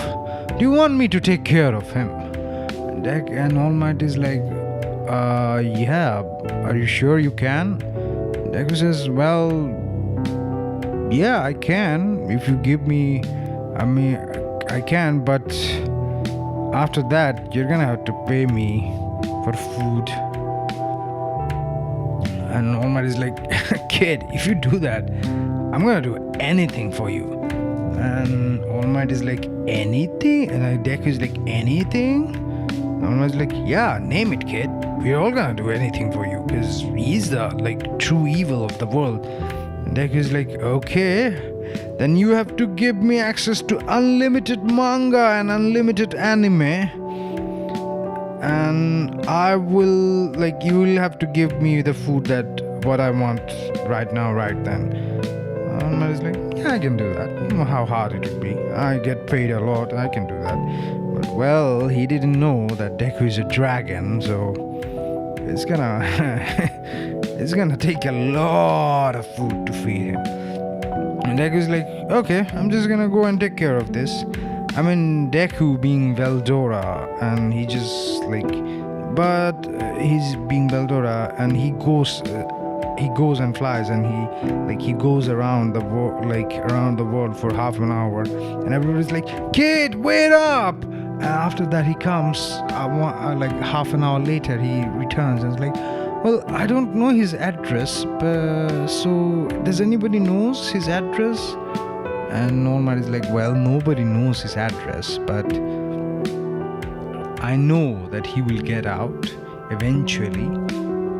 Do you want me to take care of him? And All Might is like, yeah, are you sure you can? Deku says, well, yeah, I can. If you give me, I can, but after that, you're gonna have to pay me for food. And All Might is like, kid, if you do that, I'm gonna do anything for you. And All Might is like, anything? And Deku is like, anything? And All Might is like, yeah, name it, kid. We're all gonna do anything for you, because he's the like true evil of the world. And Deku is like, okay, then you have to give me access to unlimited manga and unlimited anime, and I will, like, you will have to give me the food that what I want right now, right then. And I was like, yeah, I can do that. I don't know how hard it would be. I get paid a lot, I can do that. But well, he didn't know that Deku is a dragon, so it's gonna it's gonna take a lot of food to feed him. And Deku's like, okay, I'm just gonna go and take care of this. I mean, Deku being Veldora, and he just like, but he's being Veldora, and he goes and flies, and he goes around the world for half an hour, and everybody's like, kid, wait up. And after that he comes, like half an hour later he returns and is like, well, I don't know his address, but so does anybody knows his address? And All Might is like, well, nobody knows his address, but I know that he will get out eventually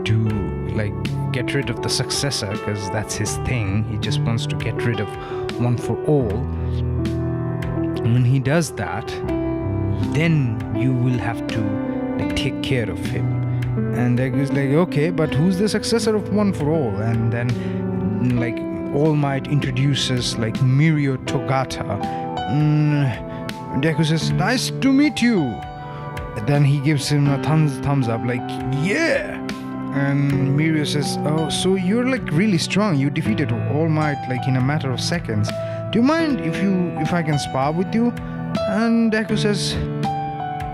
to like get rid of the successor, because that's his thing. He just wants to get rid of one for all. And when he does that, then you will have to like take care of him. And Deku's like, okay, but who's the successor of One for All? And then like All Might introduces like Mirio Togata. Deku says, nice to meet you. Then he gives him a thumbs up, like, yeah. And Mirio says, oh, so you're like really strong. You defeated All Might like in a matter of seconds. Do you mind if I can spar with you? And Deku says,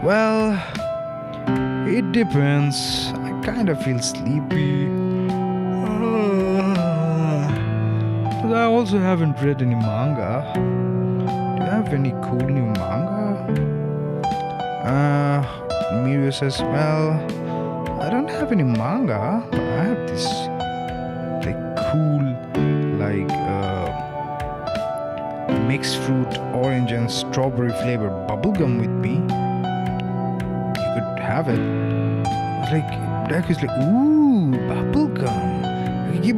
well, it depends. I kind of feel sleepy. But I also haven't read any manga. Do you have any cool new manga? Mirio says, well, I don't have any manga, but I have this like cool mixed fruit, orange and strawberry flavored bubblegum with me. You could have it. It's like Deku's like, ooh, bubblegum. Like, give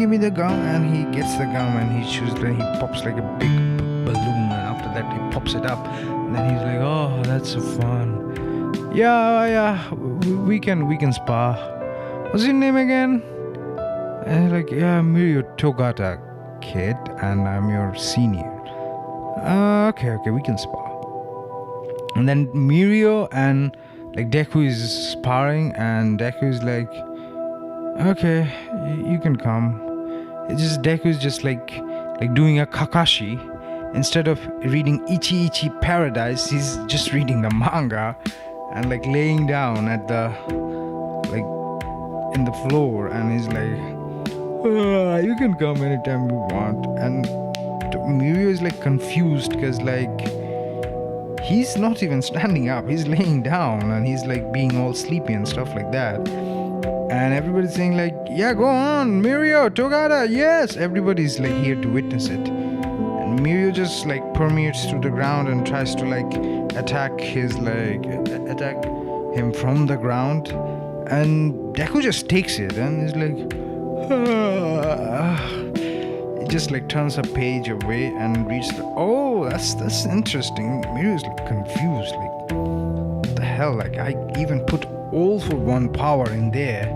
me the gum. And he gets the gum and he chews it and he pops like a big balloon, and after that he pops it up. And then he's like, oh, that's so fun. Yeah, we can spar. What's your name again? And like, yeah, Mirio Togata, kid, and I'm your senior. Okay, we can spar. And then Mirio and like Deku is sparring, and Deku is like, okay, you can come. It's just Deku is just like doing a Kakashi. Instead of reading Ichi Ichi Paradise, he's just reading the manga and like laying down at the in the floor, and he's like, you can come anytime you want. And Mirio is like confused because like he's not even standing up, he's laying down and he's like being all sleepy and stuff like that. And everybody's saying like, yeah, go on, Mirio, Togata, yes. Everybody's like here to witness it. And Mirio just like permeates through the ground and tries to like attack him from the ground. And Deku just takes it and is like, it just like turns a page away and reads that's interesting. Mirio's like confused, like, what the hell? Like, I even put all for one power in there.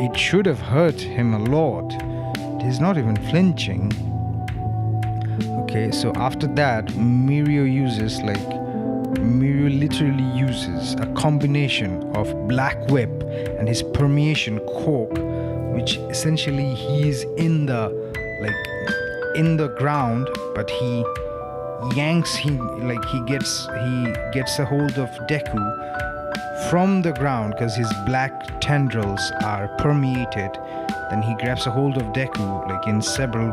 It should have hurt him a lot. He's not even flinching. Okay, so after that, Mirio literally uses a combination of Black Whip and his permeation cork, which essentially he's in the ground, but he gets a hold of Deku from the ground because his black tendrils are permeated. Then he grabs a hold of Deku like in several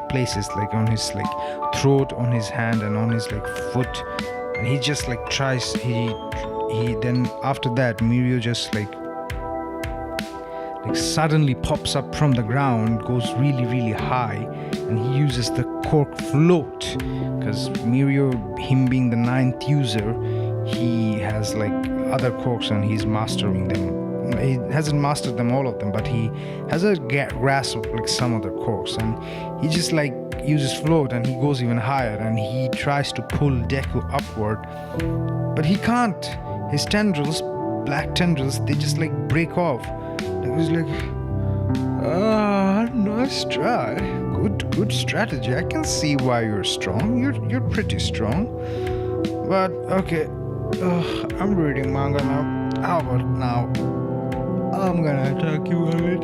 places, like on his like throat, on his hand, and on his like foot. And he just like tries. He then after that, Mirio just like suddenly pops up from the ground, goes really really high, and he uses the cork float because Mirio, him being the 9th user, he has like other corks and he's mastering them. He hasn't mastered them, all of them, but he has a grasp of like some of the corks, and he just like uses float and he goes even higher and he tries to pull Deku upward, but he can't. His tendrils, black tendrils, they just like break off. It was like, nice try, good strategy. I can see why you're strong. You're pretty strong, but okay. I'm reading manga now. How about now? I'm gonna attack you on it.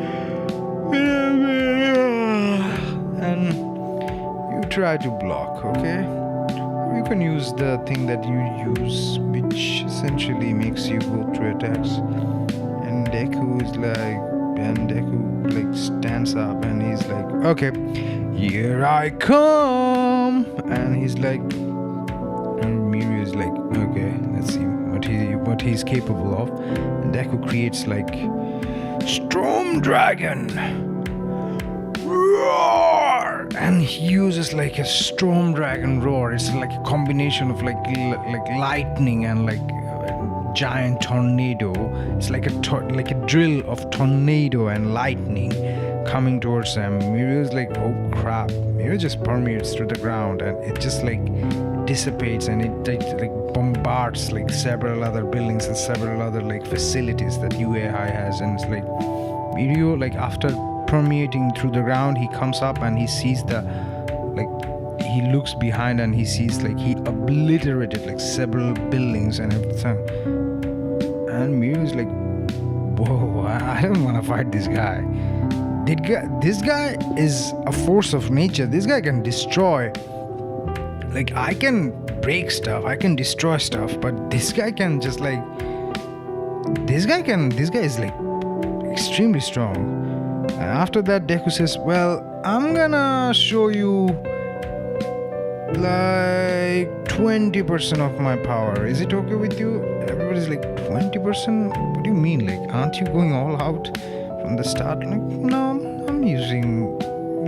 And you try to block, okay? You can use the thing that you use, which essentially makes you go through attacks. And Deku stands up and he's like, okay, here I come. And he's like, and Mirio is like, okay, let's see what he's capable of. And Deku creates like Storm Dragon, roar, and he uses like a Storm Dragon roar. It's like a combination of like lightning and like a giant tornado. It's like a drill of tornado and lightning coming towards them. Mirio's like, oh crap. Mirio just permeates through the ground and it just like dissipates, and it like bombards like several other buildings and several other like facilities that UAI has. And it's like Mirio, like after permeating through the ground, he comes up and he sees he he looks behind and he sees like he obliterated like several buildings and everything. And Mirio is like, whoa, I don't want to fight this guy. This guy is a force of nature. This guy can destroy. Like, I can break stuff, I can destroy stuff, but this guy can just like, this guy is like extremely strong. And after that, Deku says, well, I'm gonna show you like 20% of my power. Is it okay with you? Everybody's like, 20%? What do you mean? Like, aren't you going all out from the start? Like, no, I'm using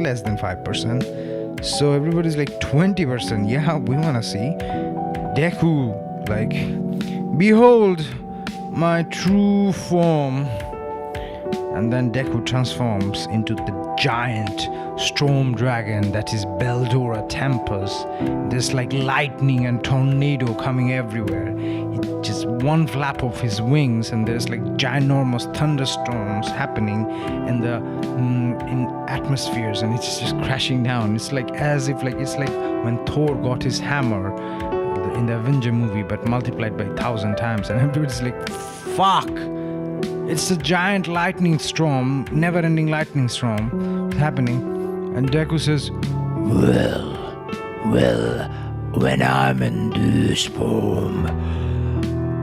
less than 5%. So everybody's like, 20%. Yeah, we wanna see. Deku, like, behold my true form. And then Deku transforms into the giant storm dragon that is Beldora Tempest. There's like lightning and tornado coming everywhere. Just one flap of his wings and there's like ginormous thunderstorms happening in the in atmospheres, and it's just crashing down. It's like as if like it's like when Thor got his hammer in the Avenger movie, but multiplied by 1,000 times, and everybody's like, fuck. It's a giant lightning storm, never-ending lightning storm happening. And Deku says, well, when I'm in this form,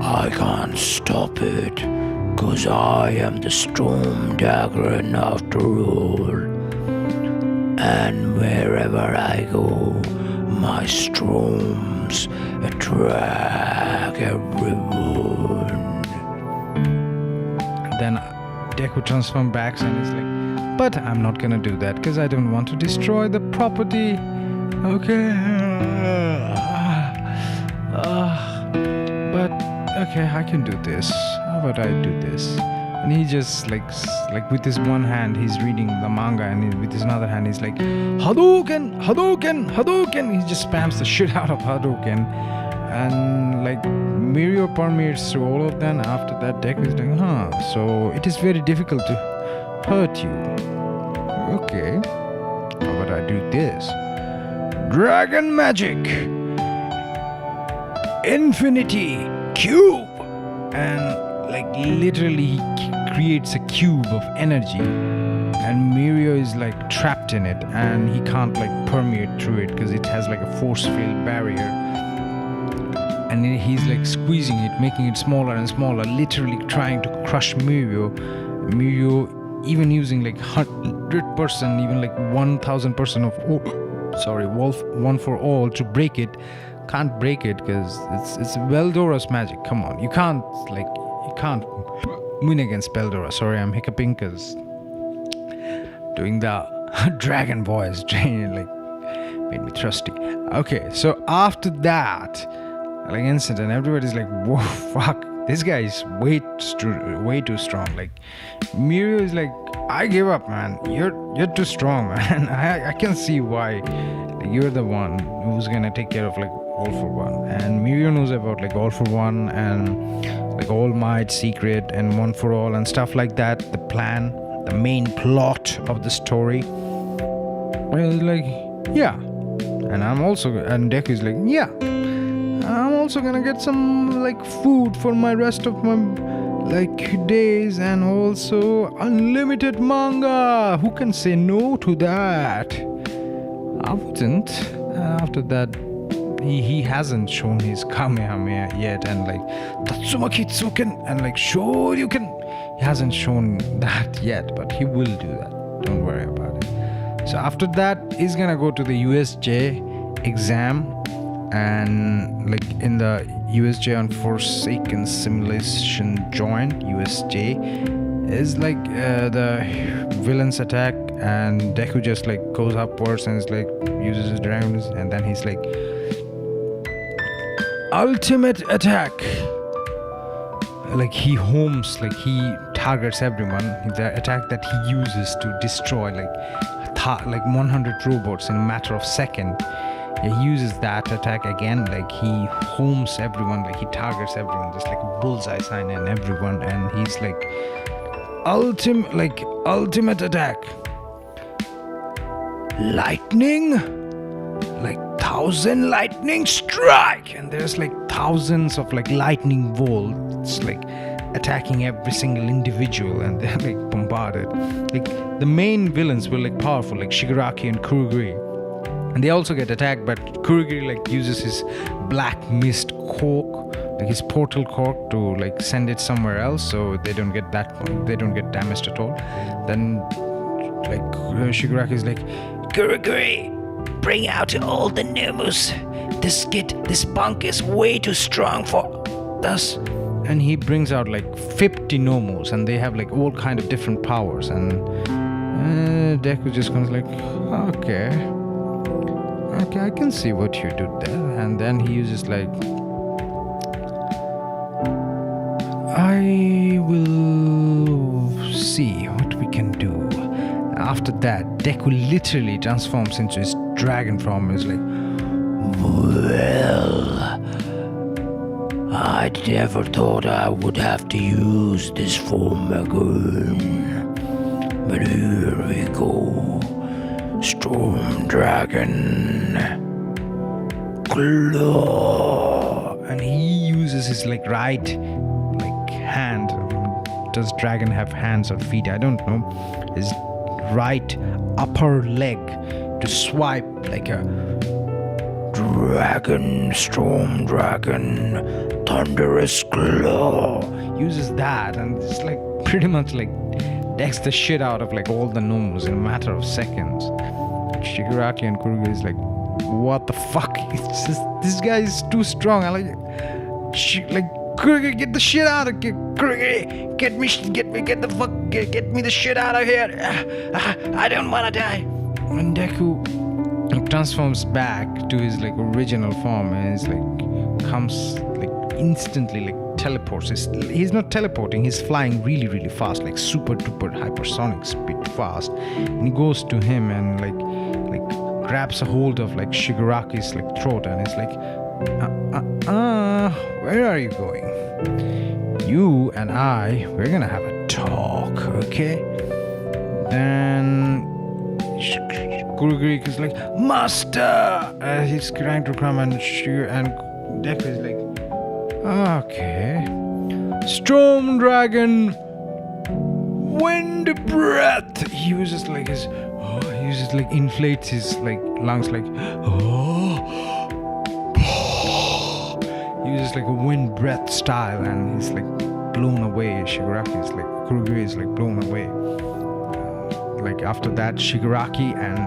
I can't stop it, 'cause I am the Storm Dragon after all. And wherever I go, my storms attract everyone. Then Deku transforms back and is like, but I'm not gonna do that because I don't want to destroy the property. Okay. But okay, I can do this. How about I do this? And he just like with his one hand he's reading the manga, and with his another hand he's like, Hadouken, Hadouken, Hadouken. He just spams the shit out of Hadouken. And like Mirio permeates through all of them. After that, Deku is like, so it is very difficult to hurt you. Okay, how about I do this? Dragon Magic Infinity Cube. And like literally he creates a cube of energy, and Mirio is like trapped in it, and he can't like permeate through it because it has like a force field barrier. And he's like squeezing it, making it smaller and smaller, literally trying to crush Mirio. Mirio, even using like 100%, even like 1,000% of one for all to break it, can't break it because it's Beldora's magic. Come on, you can't win against Beldora. Sorry, I'm hiccuping because doing the dragon voice like made me thirsty. Okay, so after that, like incident, everybody's like, whoa, fuck, this guy is way too strong. Like Mirio is like, I give up, man. You're too strong, man. I can see why you're the one who's gonna take care of like All for One. And Mirio knows about like All for One and like All Might secret and One for All and stuff like that. The plan, the main plot of the story. And he's like, yeah. And Deku is like, yeah. I'm also gonna get some like food for my rest of my like days, and also unlimited manga. Who can say no to that? I wouldn't. After that, he hasn't shown his Kamehameha yet, and like Tatsumaki Tsuken and like Shoryuken. He hasn't shown that yet, but he will do that. Don't worry about it. So after that, he's gonna go to the USJ exam. And like in the USJ Unforsaken Simulation Joint, USJ is like the villain's attack, and Deku just like goes upwards and is like uses his dragons, and then he's like ultimate attack. Like he homes, like he targets everyone. The attack that he uses to destroy like 100 robots in a matter of seconds. He uses that attack again, like he homes everyone, like he targets everyone, just like a bullseye sign in everyone, and he's like ultimate attack. Lightning, like 1,000 lightning strike, and there's like thousands of like lightning bolts like attacking every single individual, and they're like bombarded. Like the main villains were like powerful, like Shigaraki and Kurogiri, and they also get attacked, but Kurogiri like uses his black mist cork, like his portal cork, to like send it somewhere else so they don't get damaged at all. Then like Shigaraki is like, Kurogiri, bring out all the Nomus. This punk is way too strong for us. And he brings out like 50 Nomus, and they have like all kind of different powers. And Deku just goes like, okay, I can see what you do there. And then he uses like, I will see what we can do. After that, Deku literally transforms into his dragon form and is like, well, I never thought I would have to use this form again. But here we go. Storm Dragon. Claw. And he uses his like right like hand. Does dragon have hands or feet? I don't know. His right upper leg to swipe like a dragon, storm dragon, thunderous claw. Uses that, and it's like pretty much like decks the shit out of like all the Nomus in a matter of seconds. Shigaraki and Kurogiri is like, what the fuck? It's just, this guy is too strong. I like Kurogiri, get the shit out of here. Kurogiri, get me the shit out of here. I don't wanna die. And Deku transforms back to his like original form, and is like comes like instantly like teleports. He's not teleporting, he's flying really really fast, like super duper hypersonic speed fast. And he goes to him and like grabs a hold of like Shigaraki's like throat, and is like, where are you going? You and I, we're gonna have a talk, okay? Then Kurogiri is like, Master! He's trying to come, and Deku is like, okay. Storm Dragon, Wind Breath. He uses like inflates his like lungs like, he uses like a wind breath style, and he's like blown away. Kurogiri is like blown away. Like after that, Shigaraki and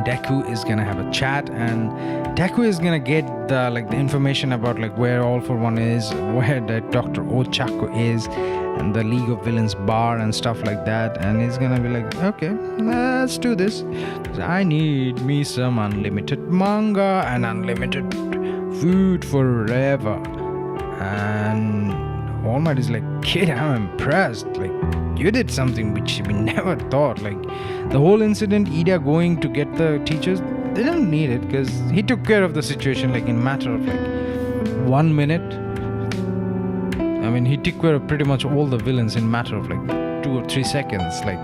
Deku is gonna have a chat, and Deku is gonna get the information about like where All For One is, where the Dr. Ochako is, and the League of Villains bar and stuff like that. And he's gonna be like, okay, let's do this. I need me some unlimited manga and unlimited food forever. And All Might is like, kid, I'm impressed. Like, you did something which we never thought. Like, the whole incident, Ida going to get the teachers, they didn't need it, because he took care of the situation like in a matter of like 1 minute. I mean, he took care of pretty much all the villains in a matter of like 2 or 3 seconds. Like,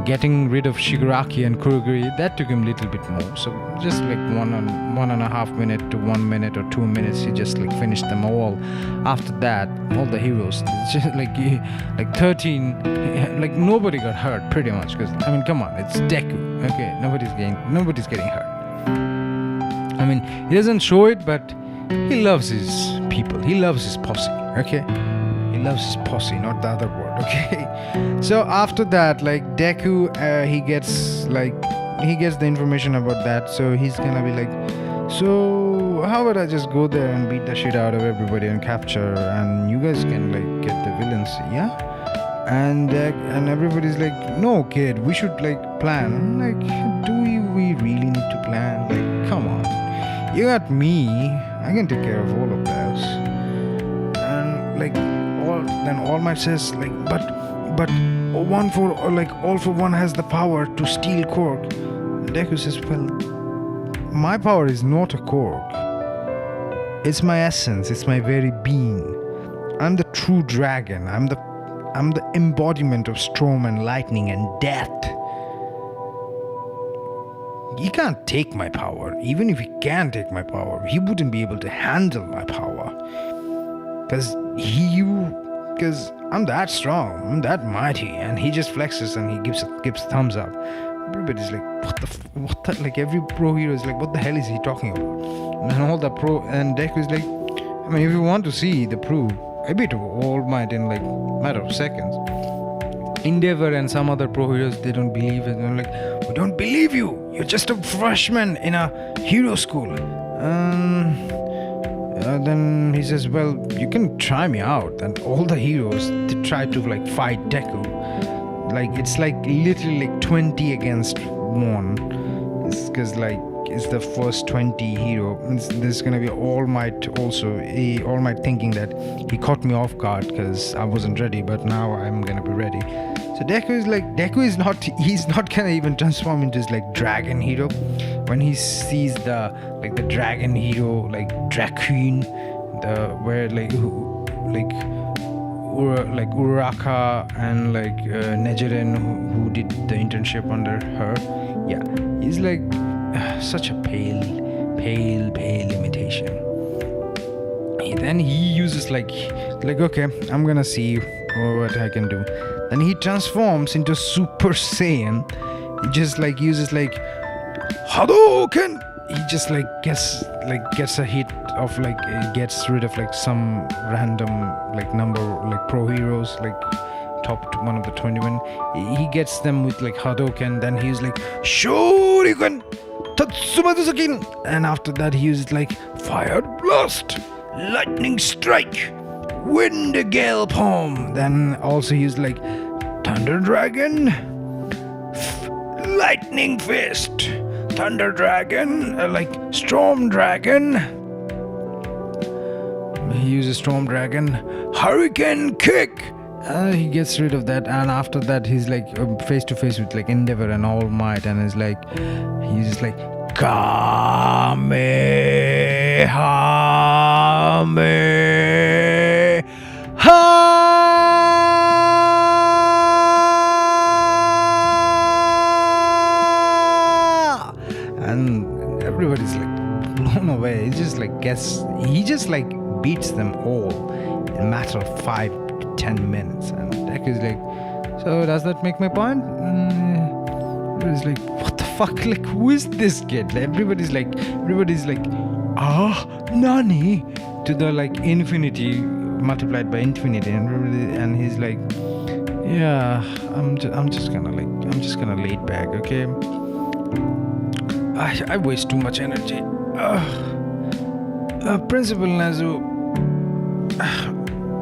getting rid of Shigaraki and Kurogiri, that took him a little bit more. So just like 1.5 minutes to 1 minute or 2 minutes, he just like finished them all. After that, all the heroes, just like 13, like nobody got hurt pretty much, because I mean, come on, it's Deku. Okay, nobody's getting hurt. I mean, he doesn't show it, but he loves his people. He loves his posse. Okay. He loves his posse, not the other word, okay? So after that, like Deku, he gets the information about that, so he's gonna be like, so how about I just go there and beat the shit out of everybody and capture, and you guys can like get the villains, yeah? And everybody's like, no kid, we should like plan. I'm like, do we really need to plan? Like, come on, you got me, I can take care of all of those. And like, then All Might says like, but All For One has the power to steal Korg. Deku says, well, my power is not a Korg. It's my essence. It's my very being. I'm the true dragon. I'm the embodiment of storm and lightning and death. he can't take my power. Even if he can take my power, he wouldn't be able to handle my power. Because I'm that strong, I'm that mighty. And he just flexes and he gives thumbs up. Everybody's like, what the, like every pro hero is like, what the hell is he talking about? And all the and Deku is like, I mean, if you want to see the proof, I beat All Might in like matter of seconds. Endeavor and some other pro heroes, they don't believe it. They're like, we don't believe you. You're just a freshman in a hero school. Then he says, well, you can try me out. And all the heroes, they try to like fight Deku. Like it's like literally like 20 against 1. It's because like it's the first 20 hero. There's gonna be All Might also. All Might thinking that he caught me off guard because I wasn't ready, but now I'm gonna be ready. So he's not gonna even transform into this like dragon hero. When he sees the dragon hero like Dracoon, Uraraka and like Nejiren who did the internship under her. Yeah, he's like such a pale imitation. Then he uses like okay, I'm gonna see what I can do. Then he transforms into Super Saiyan. He just like uses like Hadouken. He just like gets a hit of like gets rid of like some random like number like pro heroes like top one of the 21. He gets them with like Hadouken. Then he's like Shoryuken Tatsumazusakin, and after that he uses like Fire Blast, Lightning Strike, Wind Gale Palm. Then also he's like Thunder Dragon, Lightning Fist, Thunder Dragon, like Storm Dragon. He uses Storm Dragon, Hurricane Kick. He gets rid of that, and after that he's like face to face with like Endeavor and All Might, and he's just like Kamehameha. And everybody's like blown away. He just like beats them all in a matter of 5 to 10 minutes. And Deku's like, so does that make my point? Everybody's like, what the fuck? Like, who is this kid? Everybody's like, Nani? To the like infinity multiplied by infinity, and he's like, yeah, I'm just gonna lay it back, okay? I waste too much energy. Principal Nezu,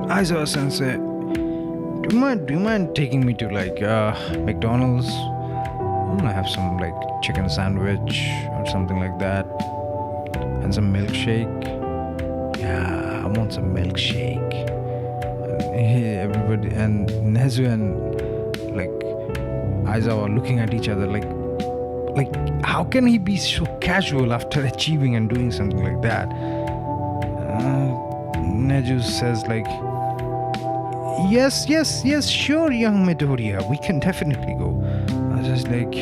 Aizawa Sensei, do you mind taking me to like McDonald's? I'm gonna have some like chicken sandwich or something like that, and some milkshake. Yeah, I want some milkshake. Everybody and Nezu and like Aizawa are looking at each other like how can he be so casual after achieving and doing something like that? Nezu says like, yes, sure, young Midoriya, we can definitely go. I was just like,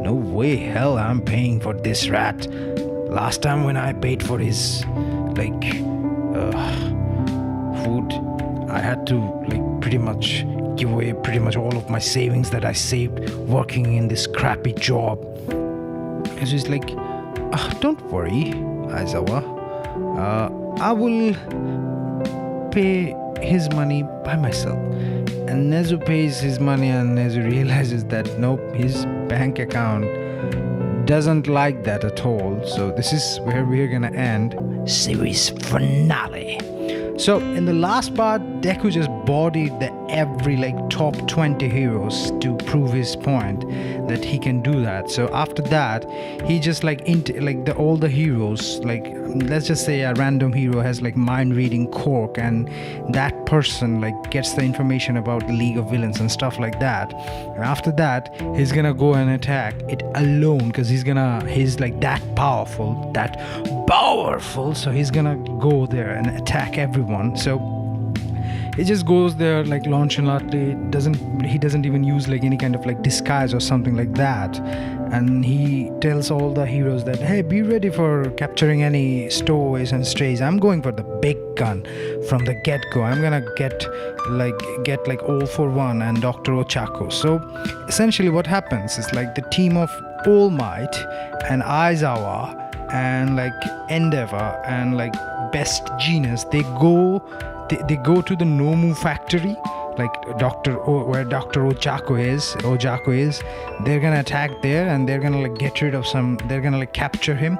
no way, hell, I'm paying for this rat. Last time when I paid for his like food, I had to like pretty much give away pretty much all of my savings that I saved working in this crappy job. It's just like, don't worry, Aizawa. I will pay his money by myself. And Nezu pays his money, and Nezu realizes that nope, his bank account doesn't like that at all. So this is where we're gonna end series finale. So in the last part, Deku just bodied every like top 20 heroes to prove his point that he can do that. So after that, he just like all the heroes, like let's just say a random hero has like mind reading quirk, and that person like gets the information about the League of Villains and stuff like that. And after that, he's gonna go and attack it alone because he's like that powerful. So he's gonna go there and attack everyone. So he just goes there like nonchalantly. He doesn't even use like any kind of like disguise or something like that. And he tells all the heroes that, hey, be ready for capturing any stowaways and strays. I'm going for the big gun from the get-go. I'm gonna get like All for One and Dr. Ochako. So essentially what happens is like the team of All Might and Aizawa and like Endeavor and like Best Genius, they go to the Nomu factory, like where Dr. Ochako is. They're gonna attack there, and they're gonna like get rid of they're gonna like capture him.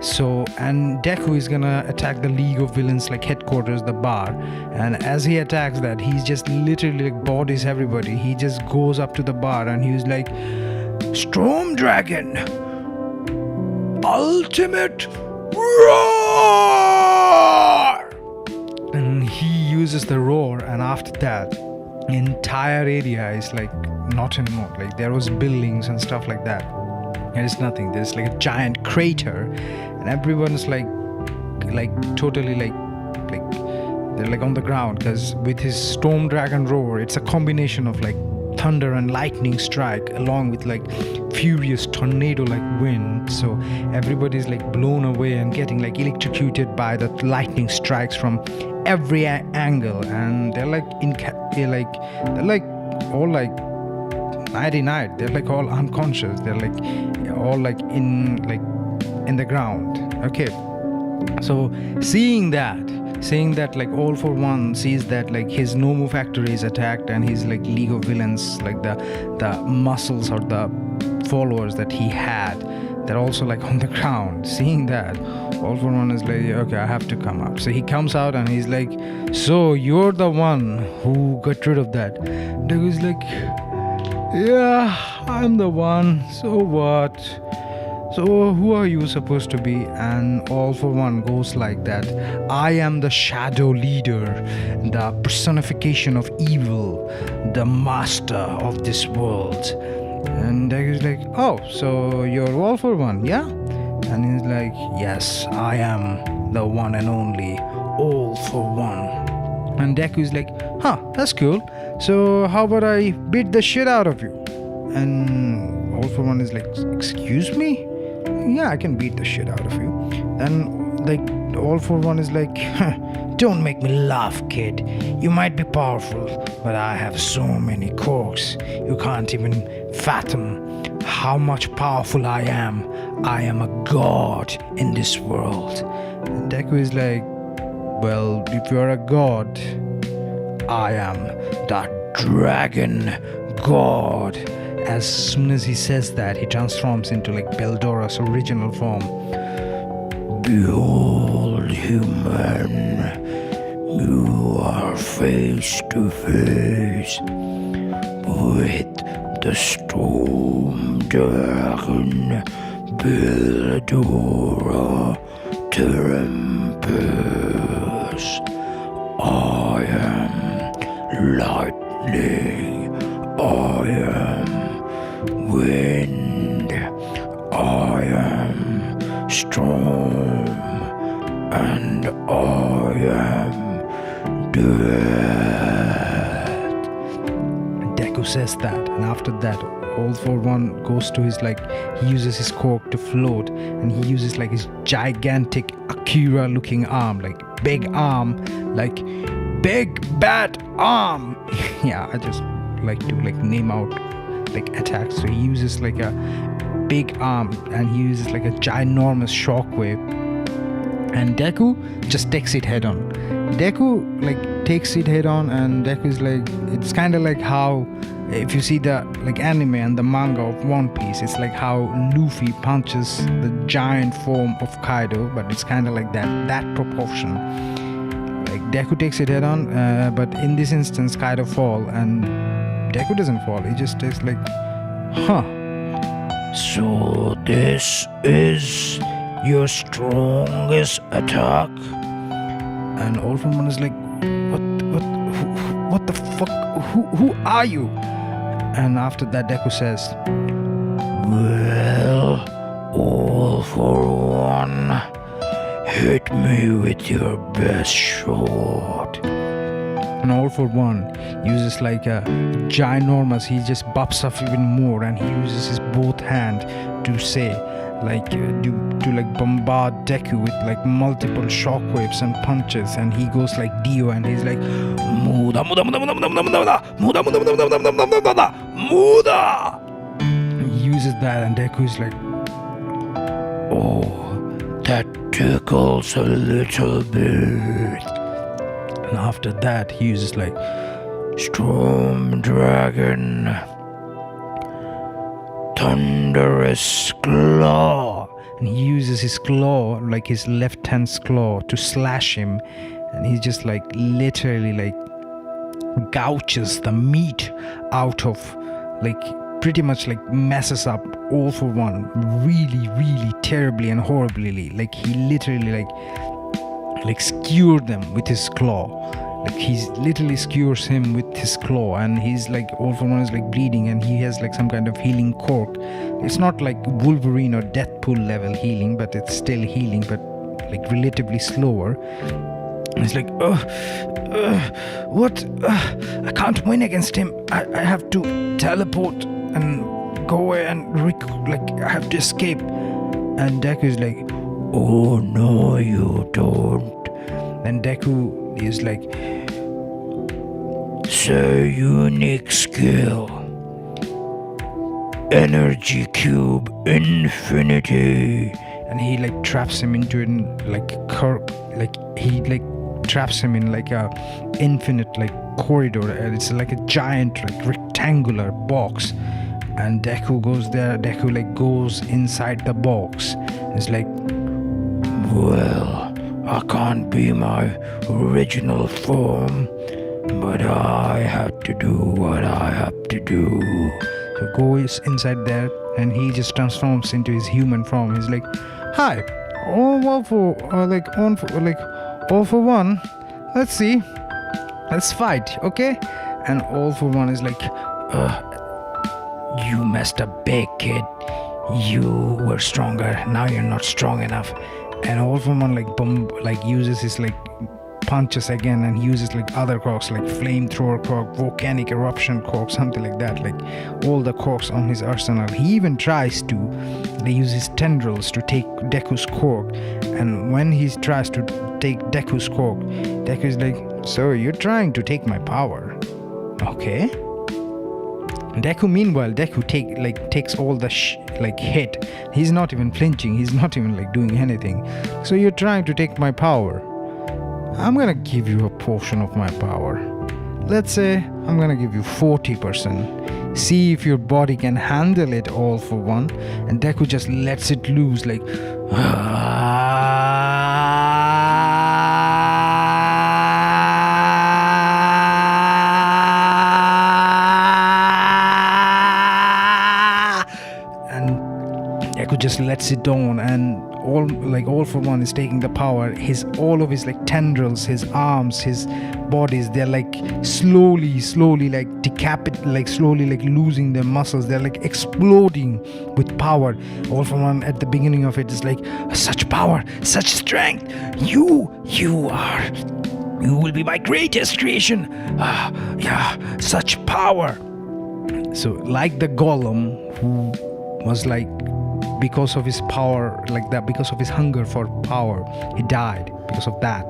So, and Deku is gonna attack the League of Villains like headquarters, the bar. And as he attacks that, he's just literally like bodies everybody. He just goes up to the bar and he's like, Storm Dragon, Ultimate Roar! And he uses the roar, and after that, entire area is like not anymore. Like there was buildings and stuff like that. There is nothing. There's like a giant crater, and everyone's like totally like they're like on the ground, because with his Storm Dragon roar, it's a combination of like thunder and lightning strike along with like furious tornado like wind. So everybody's like blown away and getting like electrocuted by the lightning strikes from every angle, and they're like all like nighty-night. They're like all unconscious. They're like all like in the ground. Okay, so seeing that like All for One sees that like his Nomu factory is attacked, and his like League of Villains, like the muscles or the followers that he had, they're also like on the ground. Seeing that, All for One is like, okay, I have to come out. So he comes out and he's like, so you're the one who got rid of that. Deku's like, yeah, I'm the one. So what? So who are you supposed to be? And All for One goes like that, I am the shadow leader, the personification of evil, the master of this world. And Deku's like, oh, so you're All for One, yeah? And he's like, yes, I am the one and only All for One. And Deku's like, huh, that's cool. So how about I beat the shit out of you? And All for One is like, excuse me? Yeah, I can beat the shit out of you. Then like All for One is like, don't make me laugh, kid. You might be powerful, but I have so many quirks. You can't even fathom how much powerful I am. I am a god in this world. And Deku is like, well, if you're a god, I am the dragon god. As soon as he says that, he transforms into like Beldora's original form. Behold, human, you are face to face with the Storm Dragon Beldora Tempest. I am lightning. I am wind, I am storm, and I am death. Deku says that, and after that, All for One goes to his like, he uses his quirk to float, and he uses like his gigantic Akira looking arm, like big arm, like big bad arm. Yeah, I just like to like name out like attacks. So he uses like a big arm, and he uses like a ginormous shockwave, and Deku just takes it head on. Deku like takes it head on, and Deku's like, it's kind of like how if you see the like anime and the manga of One Piece, it's like how Luffy punches the giant form of Kaido, but it's kind of like that proportion. Like Deku takes it head on, but in this instance Kaido fall, and Deku doesn't fall. He just takes like, huh. So this is your strongest attack? And All for One is like, what the fuck? Who are you? And after that, Deku says, well, All for One, hit me with your best shot. And All For One uses like a ginormous, he just buffs up even more, and he uses his both hand to say like to like bombard Deku with like multiple shockwaves and punches, and he goes like Dio, and he's like Muda Muda Muda Muda Muda Muda Muda Muda Muda Muda Muda Muda Muda Muda Muda. He uses that, and Deku is like, oh, that tickles a little bit. And after that, he uses like Storm Dragon, Thunderous Claw, and he uses his claw, like his left hand's claw, to slash him, and he just like literally like gouges the meat out of, like pretty much like messes up All For One really, really terribly and horribly. Like he literally like skewered them with his claw. Like he's literally skewers him with his claw, and he's like, All For One is like bleeding, and he has like some kind of healing quirk. It's not like Wolverine or Deathpool level healing, but it's still healing, but like relatively slower. And it's like, what? I can't win against him. I have to teleport and go away and like I have to escape. And Deku is like, oh no, you don't. Then Deku is like, so unique skill, energy cube infinity, and he like traps him into an like he like traps him in like a infinite like corridor, and it's like a giant like rectangular box, and Deku goes there. Deku like goes inside the box. It's like, well, I can't be my original form, but I have to do what I have to do. So goes inside there, and he just transforms into his human form. He's like, hi, all for All For One, let's see, let's fight, okay? And All For One is like, you messed up big, kid. You were stronger, now you're not strong enough. And All For One like uses his like punches again, and he uses like other quirks like flamethrower quirk, volcanic eruption quirk, something like that, like all the quirks on his arsenal. He even tries to use his tendrils to take Deku's quirk, and when he tries to take Deku's quirk, Deku is like, so you're trying to take my power, okay? Deku, meanwhile, takes all the hit. He's not even flinching. He's not even like doing anything. So you're trying to take my power. I'm gonna give you a portion of my power. Let's say I'm gonna give you 40%. See if your body can handle it, All For One. And Deku just lets it loose like, just lets it down, and All For One is taking the power. All of his like tendrils, his arms, his bodies, they're like slowly like slowly like losing their muscles. They're like exploding with power. All For One at the beginning of it is like, such power, such strength. You will be my greatest creation. Yeah, such power. So like the Golem, who was like, because of his power, like that, because of his hunger for power, he died because of that.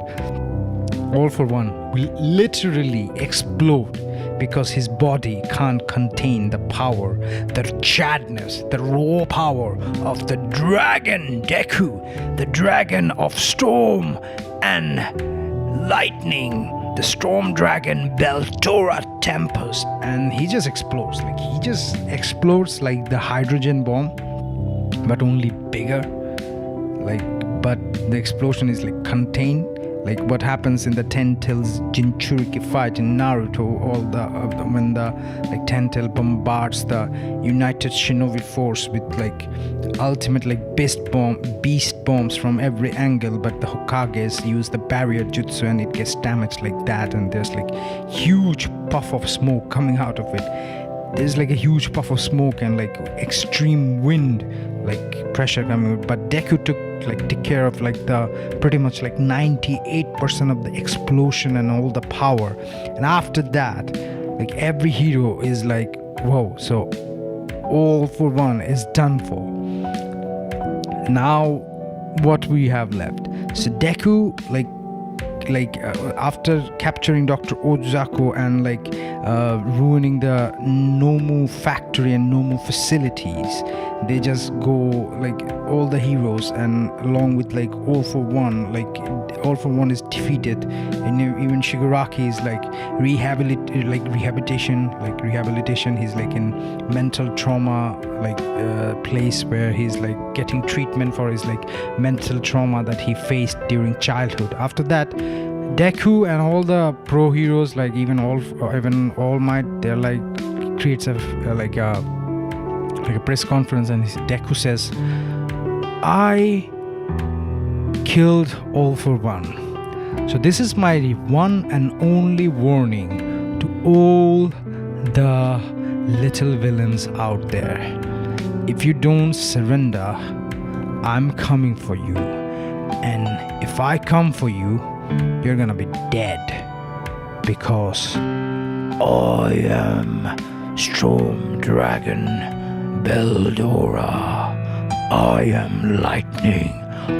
All For One will literally explode because his body can't contain the power, the chadness, the raw power of the dragon Deku, the dragon of storm and lightning, the storm dragon Beltora Tempest. And he just explodes like the hydrogen bomb, but only bigger. But the explosion is like contained, like what happens in the Ten Tails Jinchuriki fight in Naruto. When the like Ten Tail bombards the United Shinobi Force with like ultimate like beast bombs from every angle, but the Hokages use the barrier jutsu and it gets damaged like that, and there's like huge puff of smoke coming out of it. There's like a huge puff of smoke and like extreme wind, like pressure coming out. But Deku took like take care of like the pretty much like 98% of the explosion and all the power. And after that, like every hero is like, whoa, so all for one is done for. Now what we have left? So Deku after capturing Dr. Ozako and ruining the Nomu factory and Nomu facilities, they just go like all the heroes, and along with like All for One is defeated, and even Shigaraki is like rehabilitation. He's like in mental trauma place where he's like getting treatment for his like mental trauma that he faced during childhood. After that, Deku and all the pro heroes, like even All Might, they're like creates a press conference, and Deku says, I killed All for One. So this is my one and only warning to all the little villains out there. If you don't surrender, I'm coming for you. And if I come for you, you're gonna be dead. Because I am Storm Dragon Beldora. I am lightning.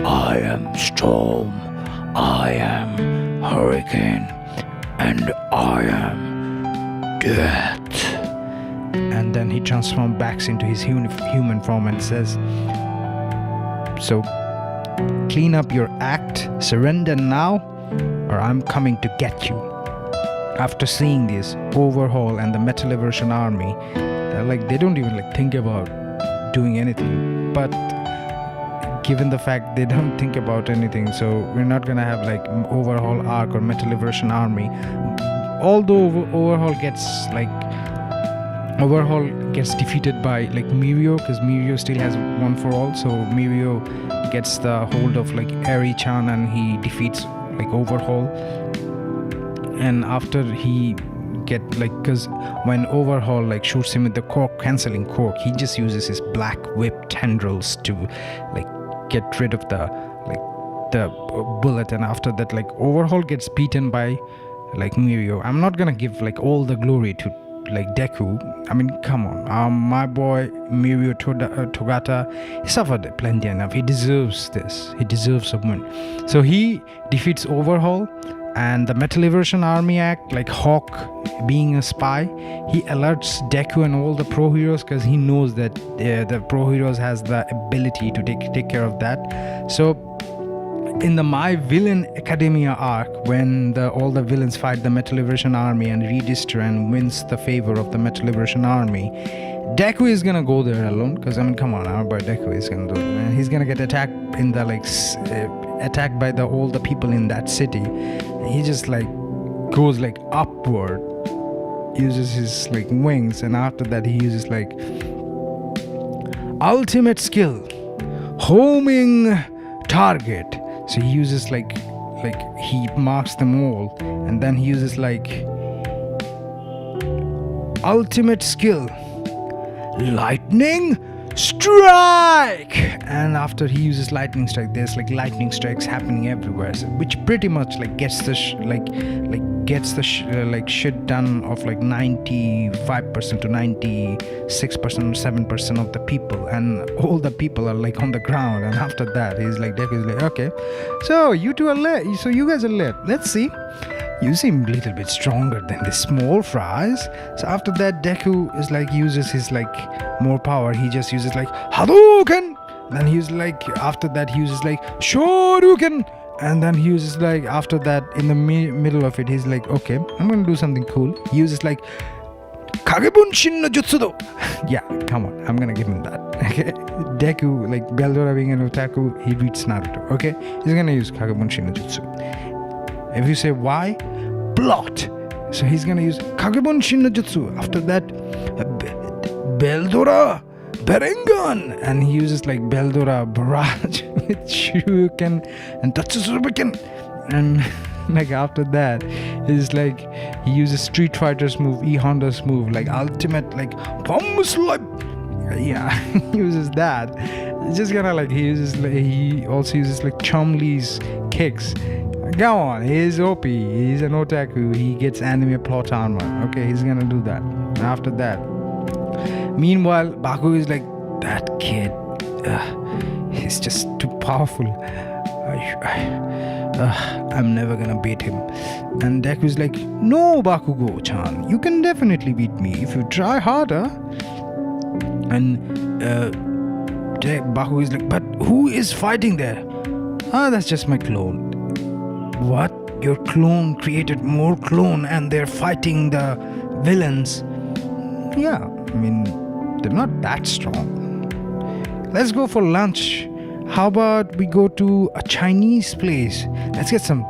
I am storm. I am hurricane. And I am death. And then he transforms back into his human form and says, so clean up your act, surrender now, or I'm coming to get you. After seeing this, Overhaul and the Metal Eversion army, they don't even think about doing anything. But given the fact they don't think about anything, so we're not gonna have Overhaul arc or Metal Eversion army. Although Overhaul gets defeated by Mirio, because Mirio still has one for all. So Mirio gets the hold of Eri-chan and he defeats Overhaul. And after he because when Overhaul shoots him with the cancelling cork, he just uses his black whip tendrils to get rid of the bullet. And after that, Overhaul gets beaten by Mirio. I'm not gonna give all the glory to Deku. I mean, come on, my boy Mirio Togata, he suffered plenty enough. He deserves this. He deserves a win. So he defeats Overhaul, and the Metal Eversion army act, Hawk being a spy, he alerts Deku and all the pro heroes, because he knows that the pro heroes has the ability to take care of that. So in the My Villain Academia arc, when all the villains fight the Metal Eversion army and Register and wins the favor of the Metal Eversion army, Deku is gonna go there alone, because come on, our boy Deku is gonna do it, and he's gonna get attacked in the attacked by all the people in that city. He just goes upward, uses his wings, and after that he uses ultimate skill, homing target. So he uses he marks them all, and then he uses ultimate skill, lightning strike. And after he uses lightning strike, there's lightning strikes happening everywhere, so, which pretty much gets the shit done of 95% to 96% or 7% of the people, and all the people are on the ground. And after that, he's Deku is okay, so you two are left, so you guys are left, let's see, you seem a little bit stronger than the small fries. So after that, Deku is uses his more power. He just uses Hadouken. Then he uses after that he uses Shoryuken. And then he uses after that, in the middle of it, he's okay, I'm gonna do something cool. He uses Kagebunshin no Jutsu do. Yeah, come on, I'm gonna give him that. Okay, Deku, Beldora being an otaku, he reads Naruto. Okay, he's gonna use Kagebunshin no Jutsu. If you say why, plot. So he's gonna use Kagebunshin no Jutsu. After that, Beldora Berengan, and he uses Beldora Barrage with Shuriken and Tatsuzuruken. And after that, is he uses Street Fighter's move, E Honda's move, ultimate Palm Slap. Yeah, he uses that. It's just gonna like he also uses like Chumley's kicks. Go on, he's OP, he's an otaku, he gets anime plot armor. Okay, he's gonna do that. After that, meanwhile, Baku is like, that kid, he's just too powerful. I'm never gonna beat him. And Deku's like, no, Bakugo-chan, you can definitely beat me if you try harder. And Bakugo is like, but who is fighting there? That's just my clone. What? Your clone created more clone and they're fighting the villains? Yeah, I mean, they're not that strong. Let's go for lunch. How about we go to a Chinese place? Let's get some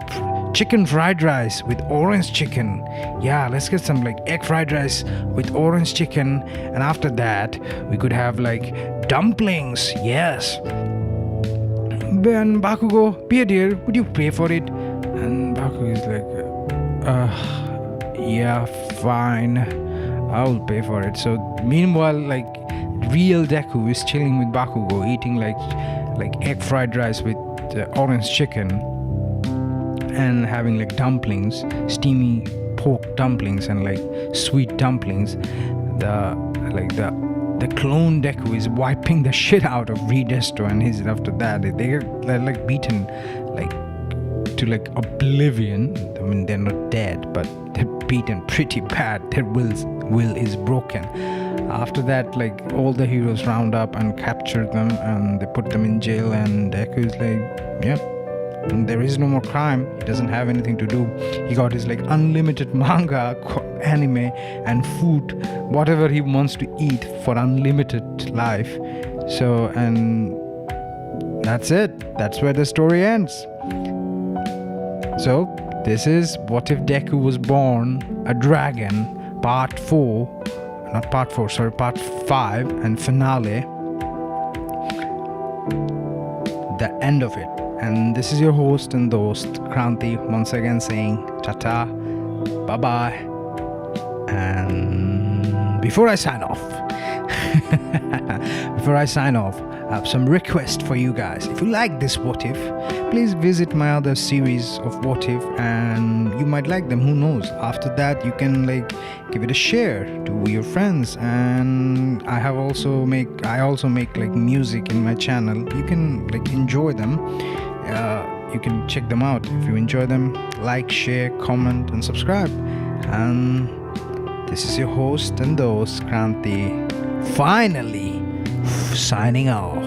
chicken fried rice with orange chicken. Yeah, let's get some like egg fried rice with orange chicken. And after that, we could have like dumplings. Yes. And Bakugo, be a dear, would you pay for it? And Bakugo is like, yeah, fine. I'll pay for it. So meanwhile, like real Deku is chilling with Bakugo, eating like egg fried rice with orange chicken and having like dumplings, steamy pork dumplings and like sweet dumplings. The clone Deku is wiping the shit out of Redesto, and he's after that they're like beaten like to like oblivion. I mean, they're not dead, but they're beaten pretty bad. Their will is broken. After that, like all the heroes round up and capture them, and they put them in jail. And Deku is like, yeah, there is no more crime. He doesn't have anything to do. He got his like unlimited manga, anime, and food, whatever he wants to eat for unlimited life. So, and that's it. That's where the story ends. So, this is What If Deku Was Born a Dragon, Part 4. Not Part 4, sorry, Part 5 and finale. The end of it. And this is your host and host, Kranti, once again saying ta-ta, bye-bye. And before I sign off, I have some request for you guys. If you like this What If, please visit my other series of What If, and you might like them, who knows. After that, you can like give it a share to your friends. And I also make like music in my channel. You can like enjoy them. You can check them out. If you enjoy them, like, share, comment, and subscribe. And this is your host and host, Kranti, finally signing off.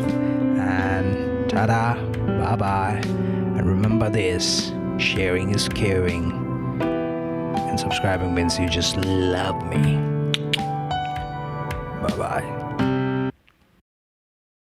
And ta-da, bye-bye. And remember this, sharing is caring. And subscribing means you just love me. Bye-bye.